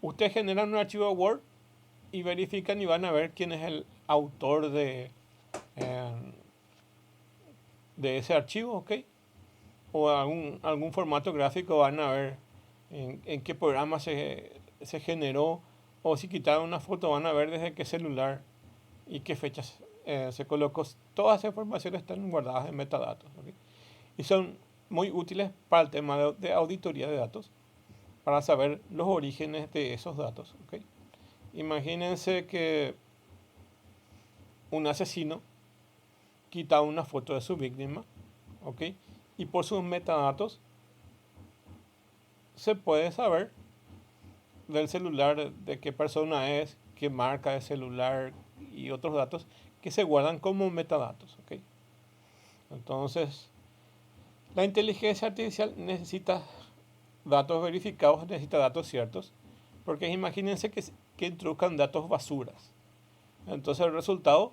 Ustedes generan un archivo Word y verifican y van a ver quién es el autor de ese archivo, ¿ok? O algún formato gráfico, van a ver en qué programa se generó, o si quitaron una foto van a ver desde qué celular y qué fechas se colocó. Todas esas informaciones están guardadas en metadatos, ¿okay? Y son muy útiles para el tema de auditoría de datos, para saber los orígenes de esos datos, ¿okay? Imagínense que un asesino quita una foto de su víctima, ¿ok? Y por sus metadatos se puede saber del celular, de qué persona es, qué marca de celular y otros datos que se guardan como metadatos, ¿ok? Entonces, la inteligencia artificial necesita datos verificados, necesita datos ciertos, porque imagínense que introduzcan datos basuras. Entonces el resultado,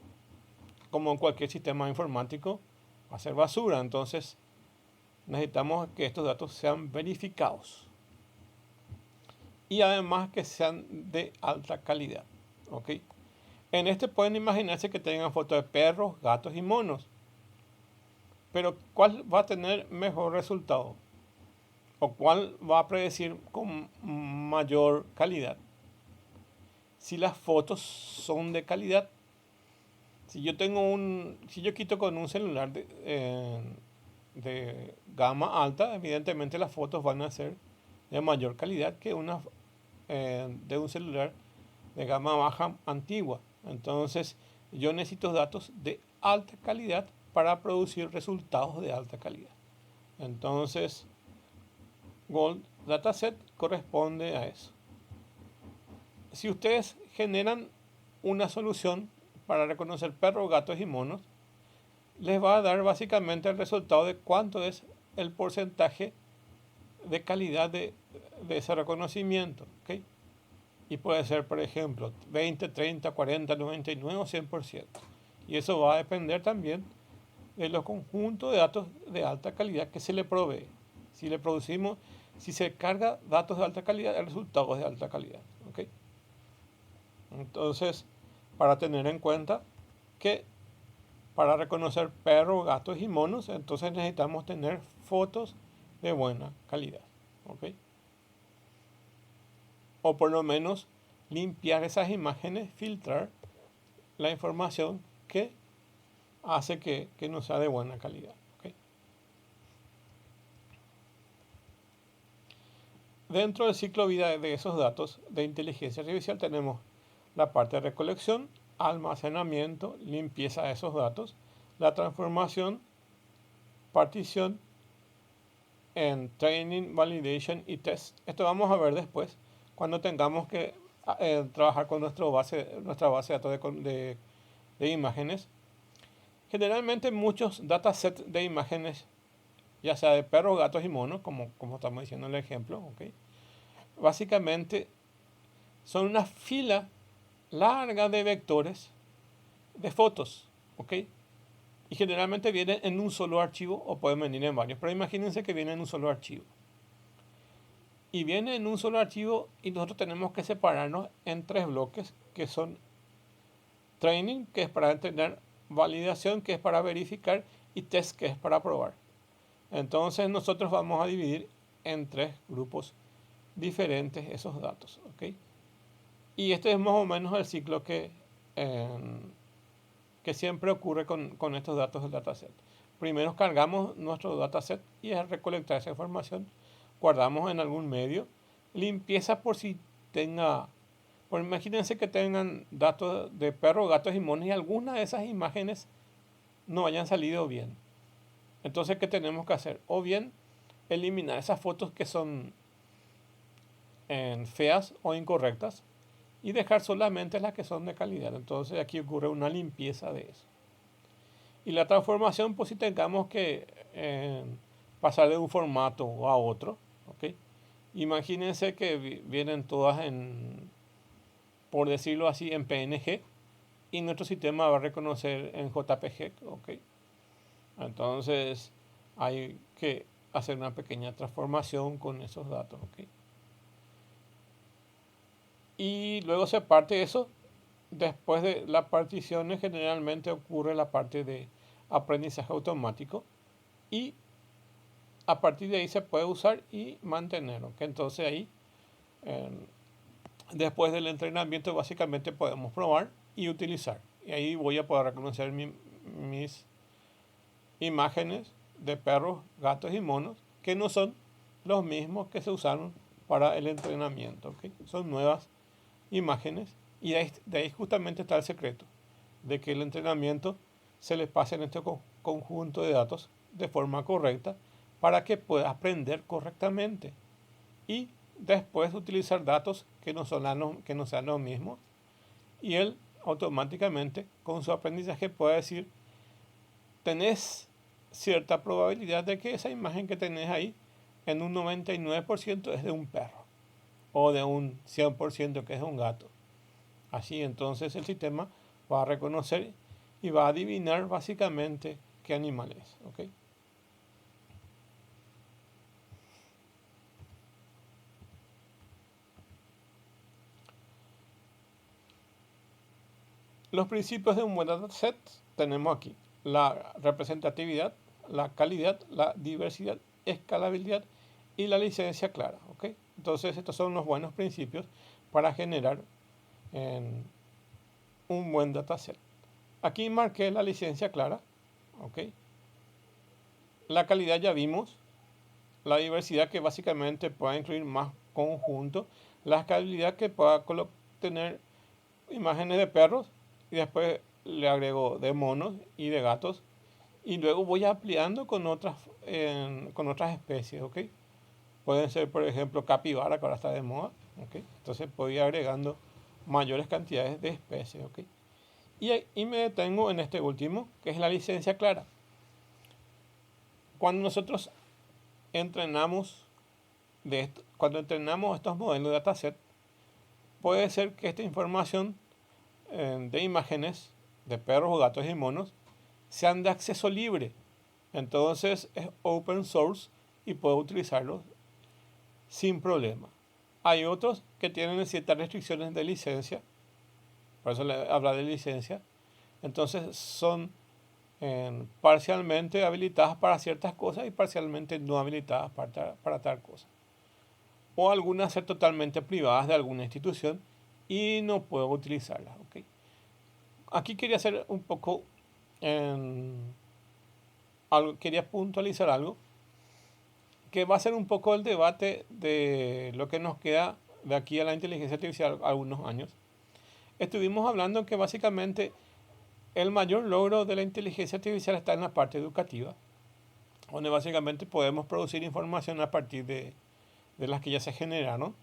como en cualquier sistema informático, va a ser basura. Entonces necesitamos que estos datos sean verificados y además que sean de alta calidad, ¿ok? En este pueden imaginarse que tengan fotos de perros, gatos y monos, pero ¿cuál va a tener mejor resultado? ¿O cuál va a predecir con mayor calidad? Si las fotos son de calidad. Si yo quito con un celular de gama alta, evidentemente las fotos van a ser de mayor calidad que una de un celular de gama baja antigua. Entonces, yo necesito datos de alta calidad para producir resultados de alta calidad. Entonces, Gold Dataset corresponde a eso. Si ustedes generan una solución para reconocer perros, gatos y monos, les va a dar básicamente el resultado de cuánto es el porcentaje de calidad de ese reconocimiento, ¿okay? Y puede ser, por ejemplo, 20, 30, 40, 99 o 100%. Y eso va a depender también de los conjuntos de datos de alta calidad que se le provee. Si se carga datos de alta calidad, el resultado es de alta calidad, ¿okay? Entonces, para tener en cuenta que para reconocer perros, gatos y monos, entonces necesitamos tener fotos de buena calidad, ¿ok? O por lo menos limpiar esas imágenes, filtrar la información que hace que no sea de buena calidad, ¿ok? Dentro del ciclo de vida de esos datos de inteligencia artificial tenemos la parte de recolección, almacenamiento, limpieza de esos datos, la transformación, partición, en training, validation y test. Esto vamos a ver después cuando tengamos que trabajar con nuestra base de datos de imágenes. Generalmente muchos datasets de imágenes, ya sea de perros, gatos y monos, como estamos diciendo en el ejemplo, ¿ok? Básicamente son una fila larga de vectores de fotos, ¿ok? Y generalmente vienen en un solo archivo o pueden venir en varios, pero imagínense que viene en un solo archivo. Y viene en un solo archivo y nosotros tenemos que separarnos en 3 bloques que son training, que es para entrenar, validación, que es para verificar, y test, que es para probar. Entonces nosotros vamos a dividir en 3 grupos diferentes esos datos, ¿ok? Y este es más o menos el ciclo que siempre ocurre con estos datos del dataset. Primero cargamos nuestro dataset y al recolectar esa información guardamos en algún medio, limpieza por si tenga, por imagínense que tengan datos de perros, gatos y monos y alguna de esas imágenes no hayan salido bien. Entonces, ¿qué tenemos que hacer? O bien eliminar esas fotos que son feas o incorrectas y dejar solamente las que son de calidad. Entonces aquí ocurre una limpieza de eso. Y la transformación, pues si tengamos que pasar de un formato a otro, ¿ok? Imagínense que vienen todas por decirlo así, en PNG y nuestro sistema va a reconocer en JPG, ¿ok? Entonces hay que hacer una pequeña transformación con esos datos, ¿ok? Y luego se parte eso. Después de las particiones generalmente ocurre la parte de aprendizaje automático y a partir de ahí se puede usar y mantener, ¿ok? Entonces ahí, eh, después del entrenamiento básicamente podemos probar y utilizar. Y ahí voy a poder reconocer mis imágenes de perros, gatos y monos que no son los mismos que se usaron para el entrenamiento, ¿ok? Son nuevas imágenes y de ahí justamente está el secreto de que el entrenamiento se les pase en este conjunto de datos de forma correcta para que pueda aprender correctamente y después utilizar datos que no sean los mismos y él automáticamente con su aprendizaje puede decir: tenés cierta probabilidad de que esa imagen que tenés ahí en un 99% es de un perro o de un 100% que es de un gato. Así entonces el sistema va a reconocer y va a adivinar básicamente qué animal es, ¿ok? Los principios de un buen dataset tenemos aquí: la representatividad, la calidad, la diversidad, escalabilidad y la licencia clara, ¿ok? Entonces estos son los buenos principios para generar un buen dataset. Aquí marqué la licencia clara, ¿ok? La calidad ya vimos, la diversidad que básicamente pueda incluir más conjuntos, la escalabilidad que pueda tener imágenes de perros y después le agrego de monos y de gatos y luego voy ampliando con otras especies, ¿ok? Pueden ser, por ejemplo, capibara, que ahora está de moda, ¿ok? Entonces puedo ir agregando mayores cantidades de especies, ¿ok? Y me detengo en este último, que es la licencia clara. Cuando nosotros entrenamos cuando entrenamos estos modelos de dataset, puede ser que esta información de imágenes de perros, gatos y monos sean de acceso libre. Entonces es open source y puedo utilizarlo sin problema. Hay otros que tienen ciertas restricciones de licencia, por eso le habla de licencia. Entonces son parcialmente habilitadas para ciertas cosas y parcialmente no habilitadas para tal cosa. O algunas ser totalmente privadas de alguna institución y no puedo utilizarlas, ¿ok? Aquí quería hacer un poco, quería puntualizar algo que va a ser un poco el debate de lo que nos queda de aquí a la inteligencia artificial algunos años. Estuvimos hablando que básicamente el mayor logro de la inteligencia artificial está en la parte educativa, donde básicamente podemos producir información a partir de las que ya se generaron,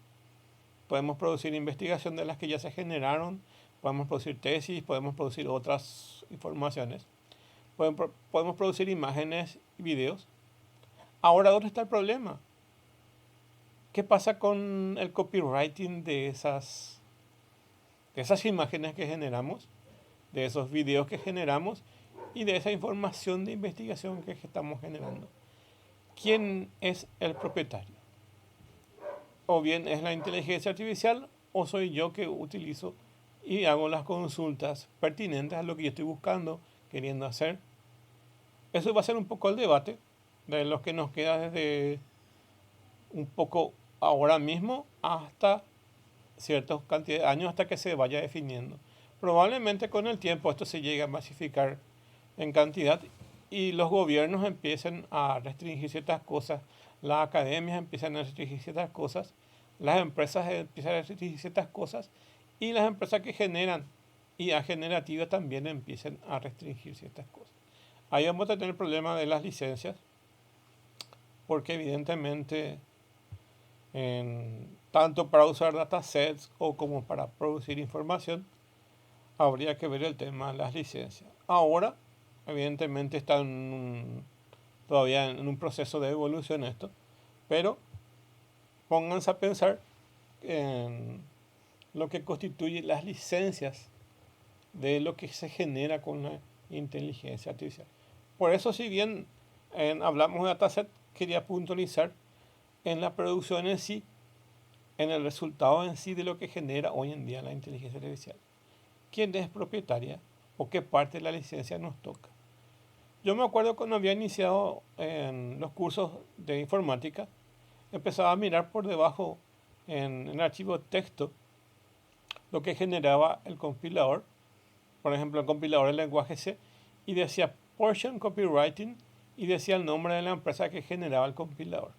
podemos producir investigación de las que ya se generaron, Podemos producir tesis, podemos producir otras informaciones, podemos producir imágenes y videos. Ahora, ¿dónde está el problema? ¿Qué pasa con el copywriting de esas imágenes que generamos, de esos videos que generamos y de esa información de investigación que estamos generando? ¿Quién es el propietario? O bien es la inteligencia artificial o soy yo que utilizo y hago las consultas pertinentes a lo que yo estoy buscando, queriendo hacer. Eso va a ser un poco el debate de lo que nos queda desde un poco ahora mismo hasta cierta cantidad de años, hasta que se vaya definiendo. Probablemente con el tiempo esto se llegue a masificar en cantidad y los gobiernos empiecen a restringir ciertas cosas, las academias empiezan a restringir ciertas cosas, las empresas empiezan a restringir ciertas cosas y las empresas que generan IA generativa también empiezan a restringir ciertas cosas. Ahí vamos a tener el problema de las licencias, porque evidentemente tanto para usar datasets o como para producir información, habría que ver el tema de las licencias. Ahora, evidentemente está todavía en un proceso de evolución esto, pero pónganse a pensar en lo que constituye las licencias de lo que se genera con la inteligencia artificial. Por eso, si bien hablamos de dataset, quería puntualizar en la producción en sí, en el resultado en sí de lo que genera hoy en día la inteligencia artificial. ¿Quién es propietaria o qué parte de la licencia nos toca? Yo me acuerdo cuando había iniciado en los cursos de informática, empezaba a mirar por debajo en el archivo texto lo que generaba el compilador, por ejemplo el compilador del lenguaje C, y decía Portion Copywriting y decía el nombre de la empresa que generaba el compilador.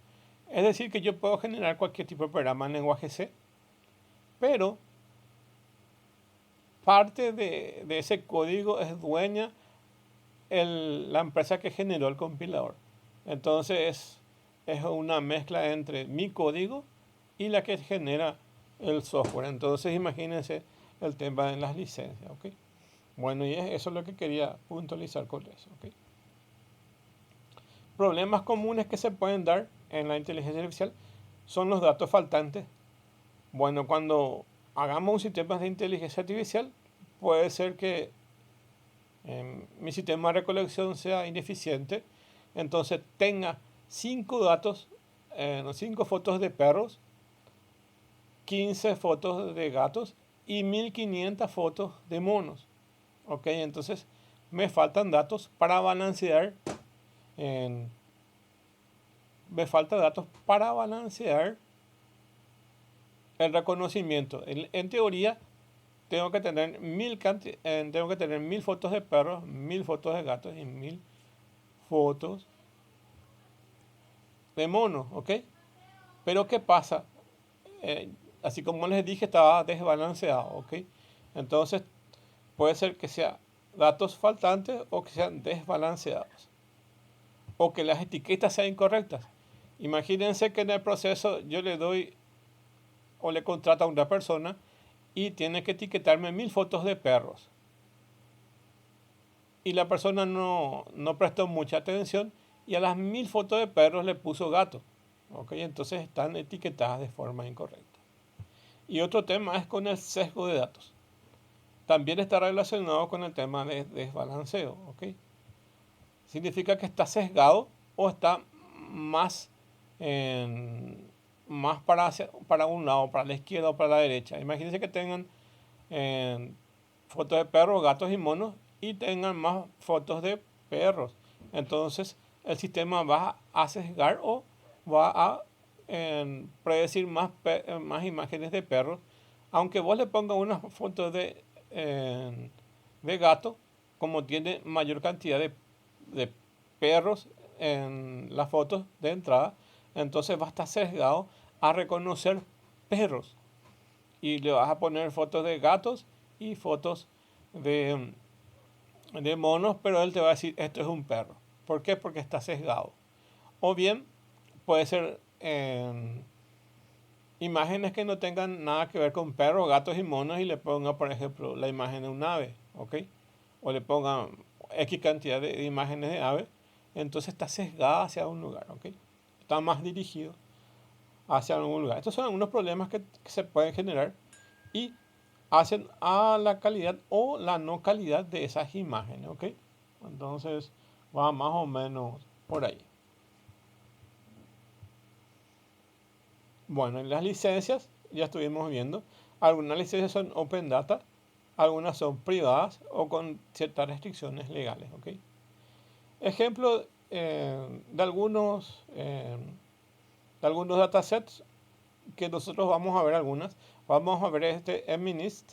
Es decir, que yo puedo generar cualquier tipo de programa en lenguaje C, pero parte de ese código es dueña la empresa que generó el compilador. Entonces es una mezcla entre mi código y la que genera el software. Entonces imagínense el tema de las licencias. ¿Okay? Bueno, y eso es lo que quería puntualizar con eso. ¿Okay? Problemas comunes que se pueden dar en la inteligencia artificial son los datos faltantes. Bueno, cuando hagamos un sistema de inteligencia artificial, puede ser que mi sistema de recolección sea ineficiente, entonces tenga 5 datos, 5 fotos de perros, 15 fotos de gatos y 1500 fotos de monos. Ok, entonces me faltan datos para balancear. Me falta datos para balancear el reconocimiento. En teoría, tengo que tener 1000 fotos de perros, 1000 fotos de gatos y 1000 fotos de monos, ¿ok? Pero ¿qué pasa? Así como les dije, estaba desbalanceado, ¿ok? Entonces, puede ser que sean datos faltantes o que sean desbalanceados. O que las etiquetas sean incorrectas. Imagínense que en el proceso yo le doy o le contrato a una persona y tiene que etiquetarme 1000 fotos de perros. Y la persona no prestó mucha atención y a las 1000 fotos de perros le puso gato. ¿Okay? Entonces están etiquetadas de forma incorrecta. Y otro tema es con el sesgo de datos. También está relacionado con el tema de desbalanceo. ¿Okay? Significa que está sesgado o está más, más para un lado, para la izquierda o para la derecha. Imagínense que tengan fotos de perros, gatos y monos y tengan más fotos de perros. Entonces el sistema va a sesgar o va a predecir más imágenes de perros. Aunque vos le pongas una foto de gato, como tiene mayor cantidad de perros en las fotos de entrada, entonces va a estar sesgado a reconocer perros y le vas a poner fotos de gatos y fotos de monos, pero él te va a decir esto es un perro. ¿Por qué? Porque está sesgado. O bien puede ser imágenes que no tengan nada que ver con perros, gatos y monos y le ponga, por ejemplo, la imagen de un ave, ¿ok? O le ponga X cantidad de imágenes de ave, entonces está sesgada hacia un lugar, ¿ok? Está más dirigido hacia algún lugar. Estos son algunos problemas que se pueden generar y hacen a la calidad o la no calidad de esas imágenes, ¿ok? Entonces va más o menos por ahí. Bueno, en las licencias ya estuvimos viendo. Algunas licencias son open data, algunas son privadas o con ciertas restricciones legales, ¿ok? Ejemplo de algunos datasets que nosotros vamos a ver algunas. Vamos a ver este MNIST.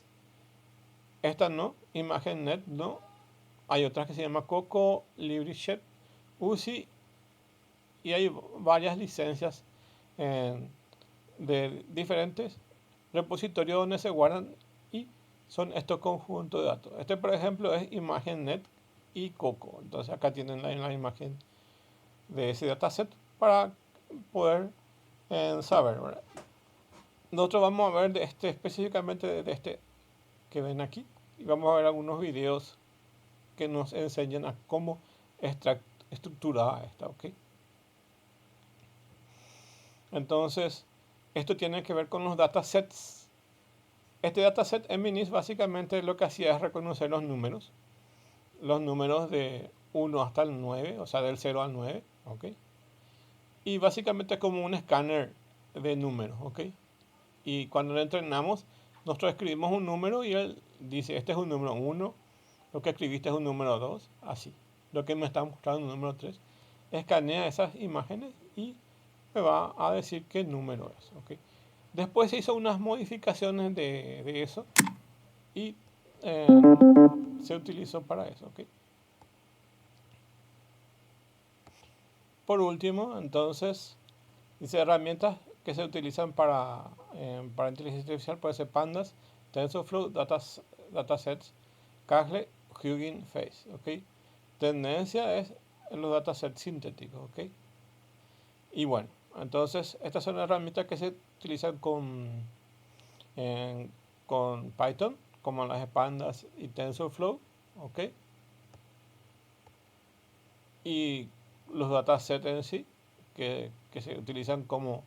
Esta no, ImagenNet no. Hay otras que se llama Coco, LibriShed, UCI y hay varias licencias de diferentes repositorios donde se guardan y son estos conjuntos de datos. Este, por ejemplo, es ImagenNet y Coco. Entonces acá tienen la imagen de ese dataset para poder saber, ¿verdad? Nosotros vamos a ver de este, específicamente de este que ven aquí y vamos a ver algunos videos que nos enseñan a cómo está estructurada esta, ¿ok? Entonces, esto tiene que ver con los datasets. Este dataset MNIST básicamente lo que hacía es reconocer los números de 1 hasta el 9, o sea, del 0 al 9, ¿ok? Y básicamente como un escáner de números, ¿ok? Y cuando lo entrenamos, nosotros escribimos un número y él dice, este es un número 1, lo que escribiste es un número 2, así. Lo que me está mostrando un número 3, escanea esas imágenes y me va a decir qué número es, ¿ok? Después se hizo unas modificaciones de eso y eh, se utilizó para eso, ¿ok? Por último, entonces, dice herramientas que se utilizan para inteligencia artificial, puede ser Pandas, TensorFlow, datasets, Kaggle, Hugging Face, ¿ok? Tendencia es en los datasets sintéticos, ¿ok? Y bueno, entonces estas son herramientas que se utilizan con Python, como las Pandas y TensorFlow, ¿ok? Y los datasets en sí, que se utilizan como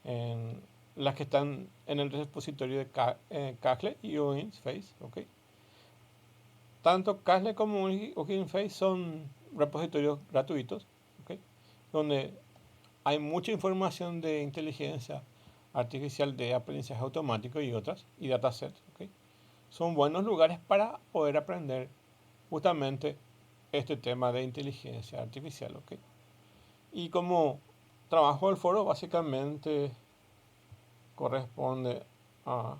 en las que están en el repositorio de Kaggle y Hugging Face, ¿ok? Tanto Kaggle como Hugging Face son repositorios gratuitos, ¿ok? Donde hay mucha información de inteligencia artificial, de aprendizaje automático y otras, y datasets, ¿ok? Son buenos lugares para poder aprender justamente este tema de inteligencia artificial, ¿ok? Y como trabajo del foro, básicamente corresponde a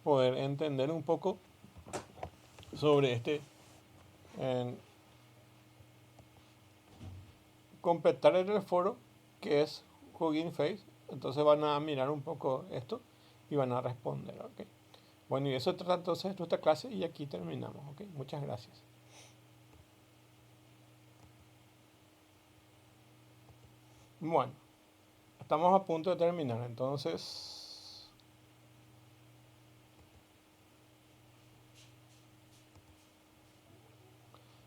poder entender un poco sobre en completar en el foro que es Hugging Face. Entonces van a mirar un poco esto y van a responder, ¿ok? Bueno, y eso trata entonces nuestra clase y aquí terminamos, ¿ok? Muchas gracias. Bueno, estamos a punto de terminar, entonces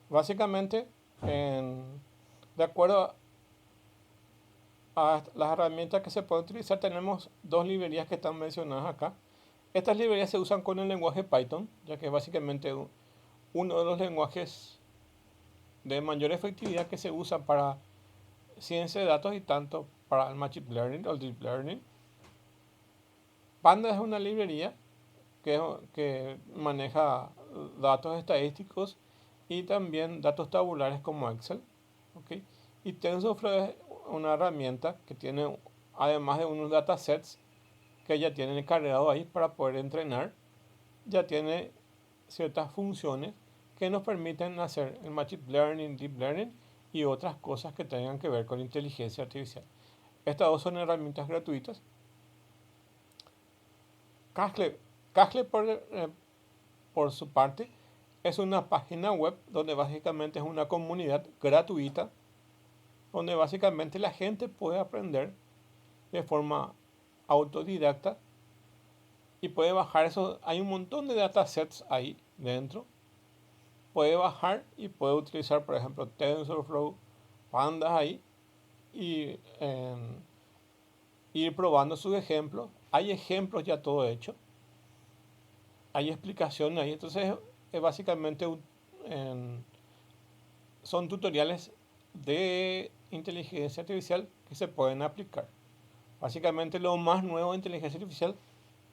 básicamente de acuerdo a las herramientas que se pueden utilizar tenemos dos librerías que están mencionadas acá. Estas librerías se usan con el lenguaje Python, ya que es básicamente uno de los lenguajes de mayor efectividad que se usa para ciencia de datos y tanto para el Machine Learning o el Deep Learning. Panda es una librería que maneja datos estadísticos y también datos tabulares como Excel, ¿ok? Y TensorFlow es una herramienta que tiene, además de unos datasets que ya tienen cargado ahí para poder entrenar, ya tiene ciertas funciones que nos permiten hacer el Machine Learning, Deep Learning y otras cosas que tengan que ver con inteligencia artificial. Estas dos son herramientas gratuitas. Kaggle por su parte, es una página web donde básicamente es una comunidad gratuita, donde básicamente la gente puede aprender de forma autodidacta y puede bajar eso. Hay un montón de datasets ahí dentro. Puede bajar y puede utilizar, por ejemplo, TensorFlow, Pandas ahí y ir probando sus ejemplos. Hay ejemplos ya todo hecho. Hay explicación ahí. Entonces, es básicamente son tutoriales de inteligencia artificial que se pueden aplicar. Básicamente, lo más nuevo de inteligencia artificial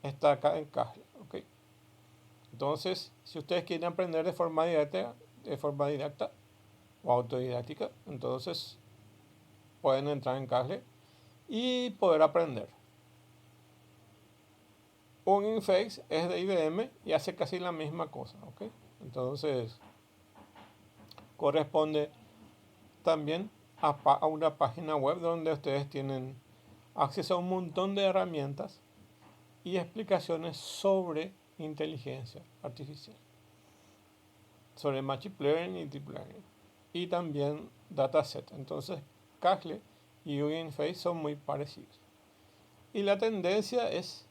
está acá en Kaggle. ¿Ok? Entonces, si ustedes quieren aprender de forma didacta o autodidáctica, entonces pueden entrar en Kaggle y poder aprender. Hugging Face es de IBM y hace casi la misma cosa, ¿ok? Entonces, corresponde también a una página web donde ustedes tienen acceso a un montón de herramientas y explicaciones sobre inteligencia artificial, sobre Machine Learning y Deep Learning, y también dataset. Entonces, Kaggle y Hugging Face son muy parecidos. Y la tendencia es,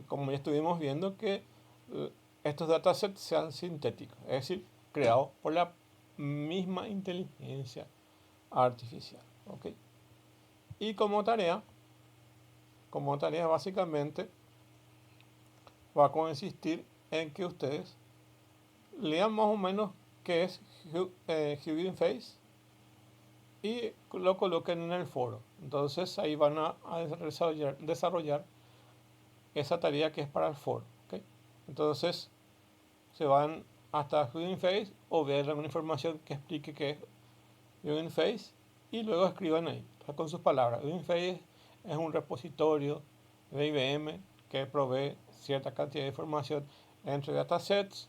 como ya estuvimos viendo, que estos datasets sean sintéticos, es decir, creados por la misma inteligencia artificial. ¿Ok? Y como tarea básicamente va a consistir en que ustedes lean más o menos qué es Hugging Face y lo coloquen en el foro. Entonces ahí van a desarrollar esa tarea que es para el foro. ¿Ok? Entonces se van hasta Hugging Face o ver alguna información que explique qué es Hugging Face y luego escriban ahí, con sus palabras. Hugging Face es un repositorio de IBM que provee cierta cantidad de información entre datasets,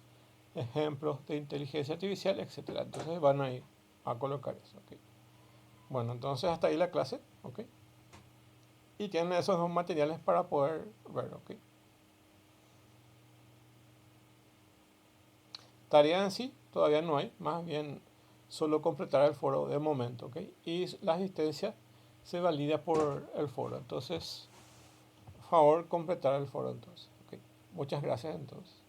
ejemplos de inteligencia artificial, etc. Entonces van a ir a colocar eso. ¿Ok? Bueno, entonces hasta ahí la clase. ¿Ok? Y tienen esos dos materiales para poder ver. ¿Ok? Tarea en sí todavía no hay, más bien solo completar el foro de momento, ¿ok? Y la asistencia se valida por el foro, entonces, por favor, completar el foro entonces, ¿ok? Muchas gracias entonces.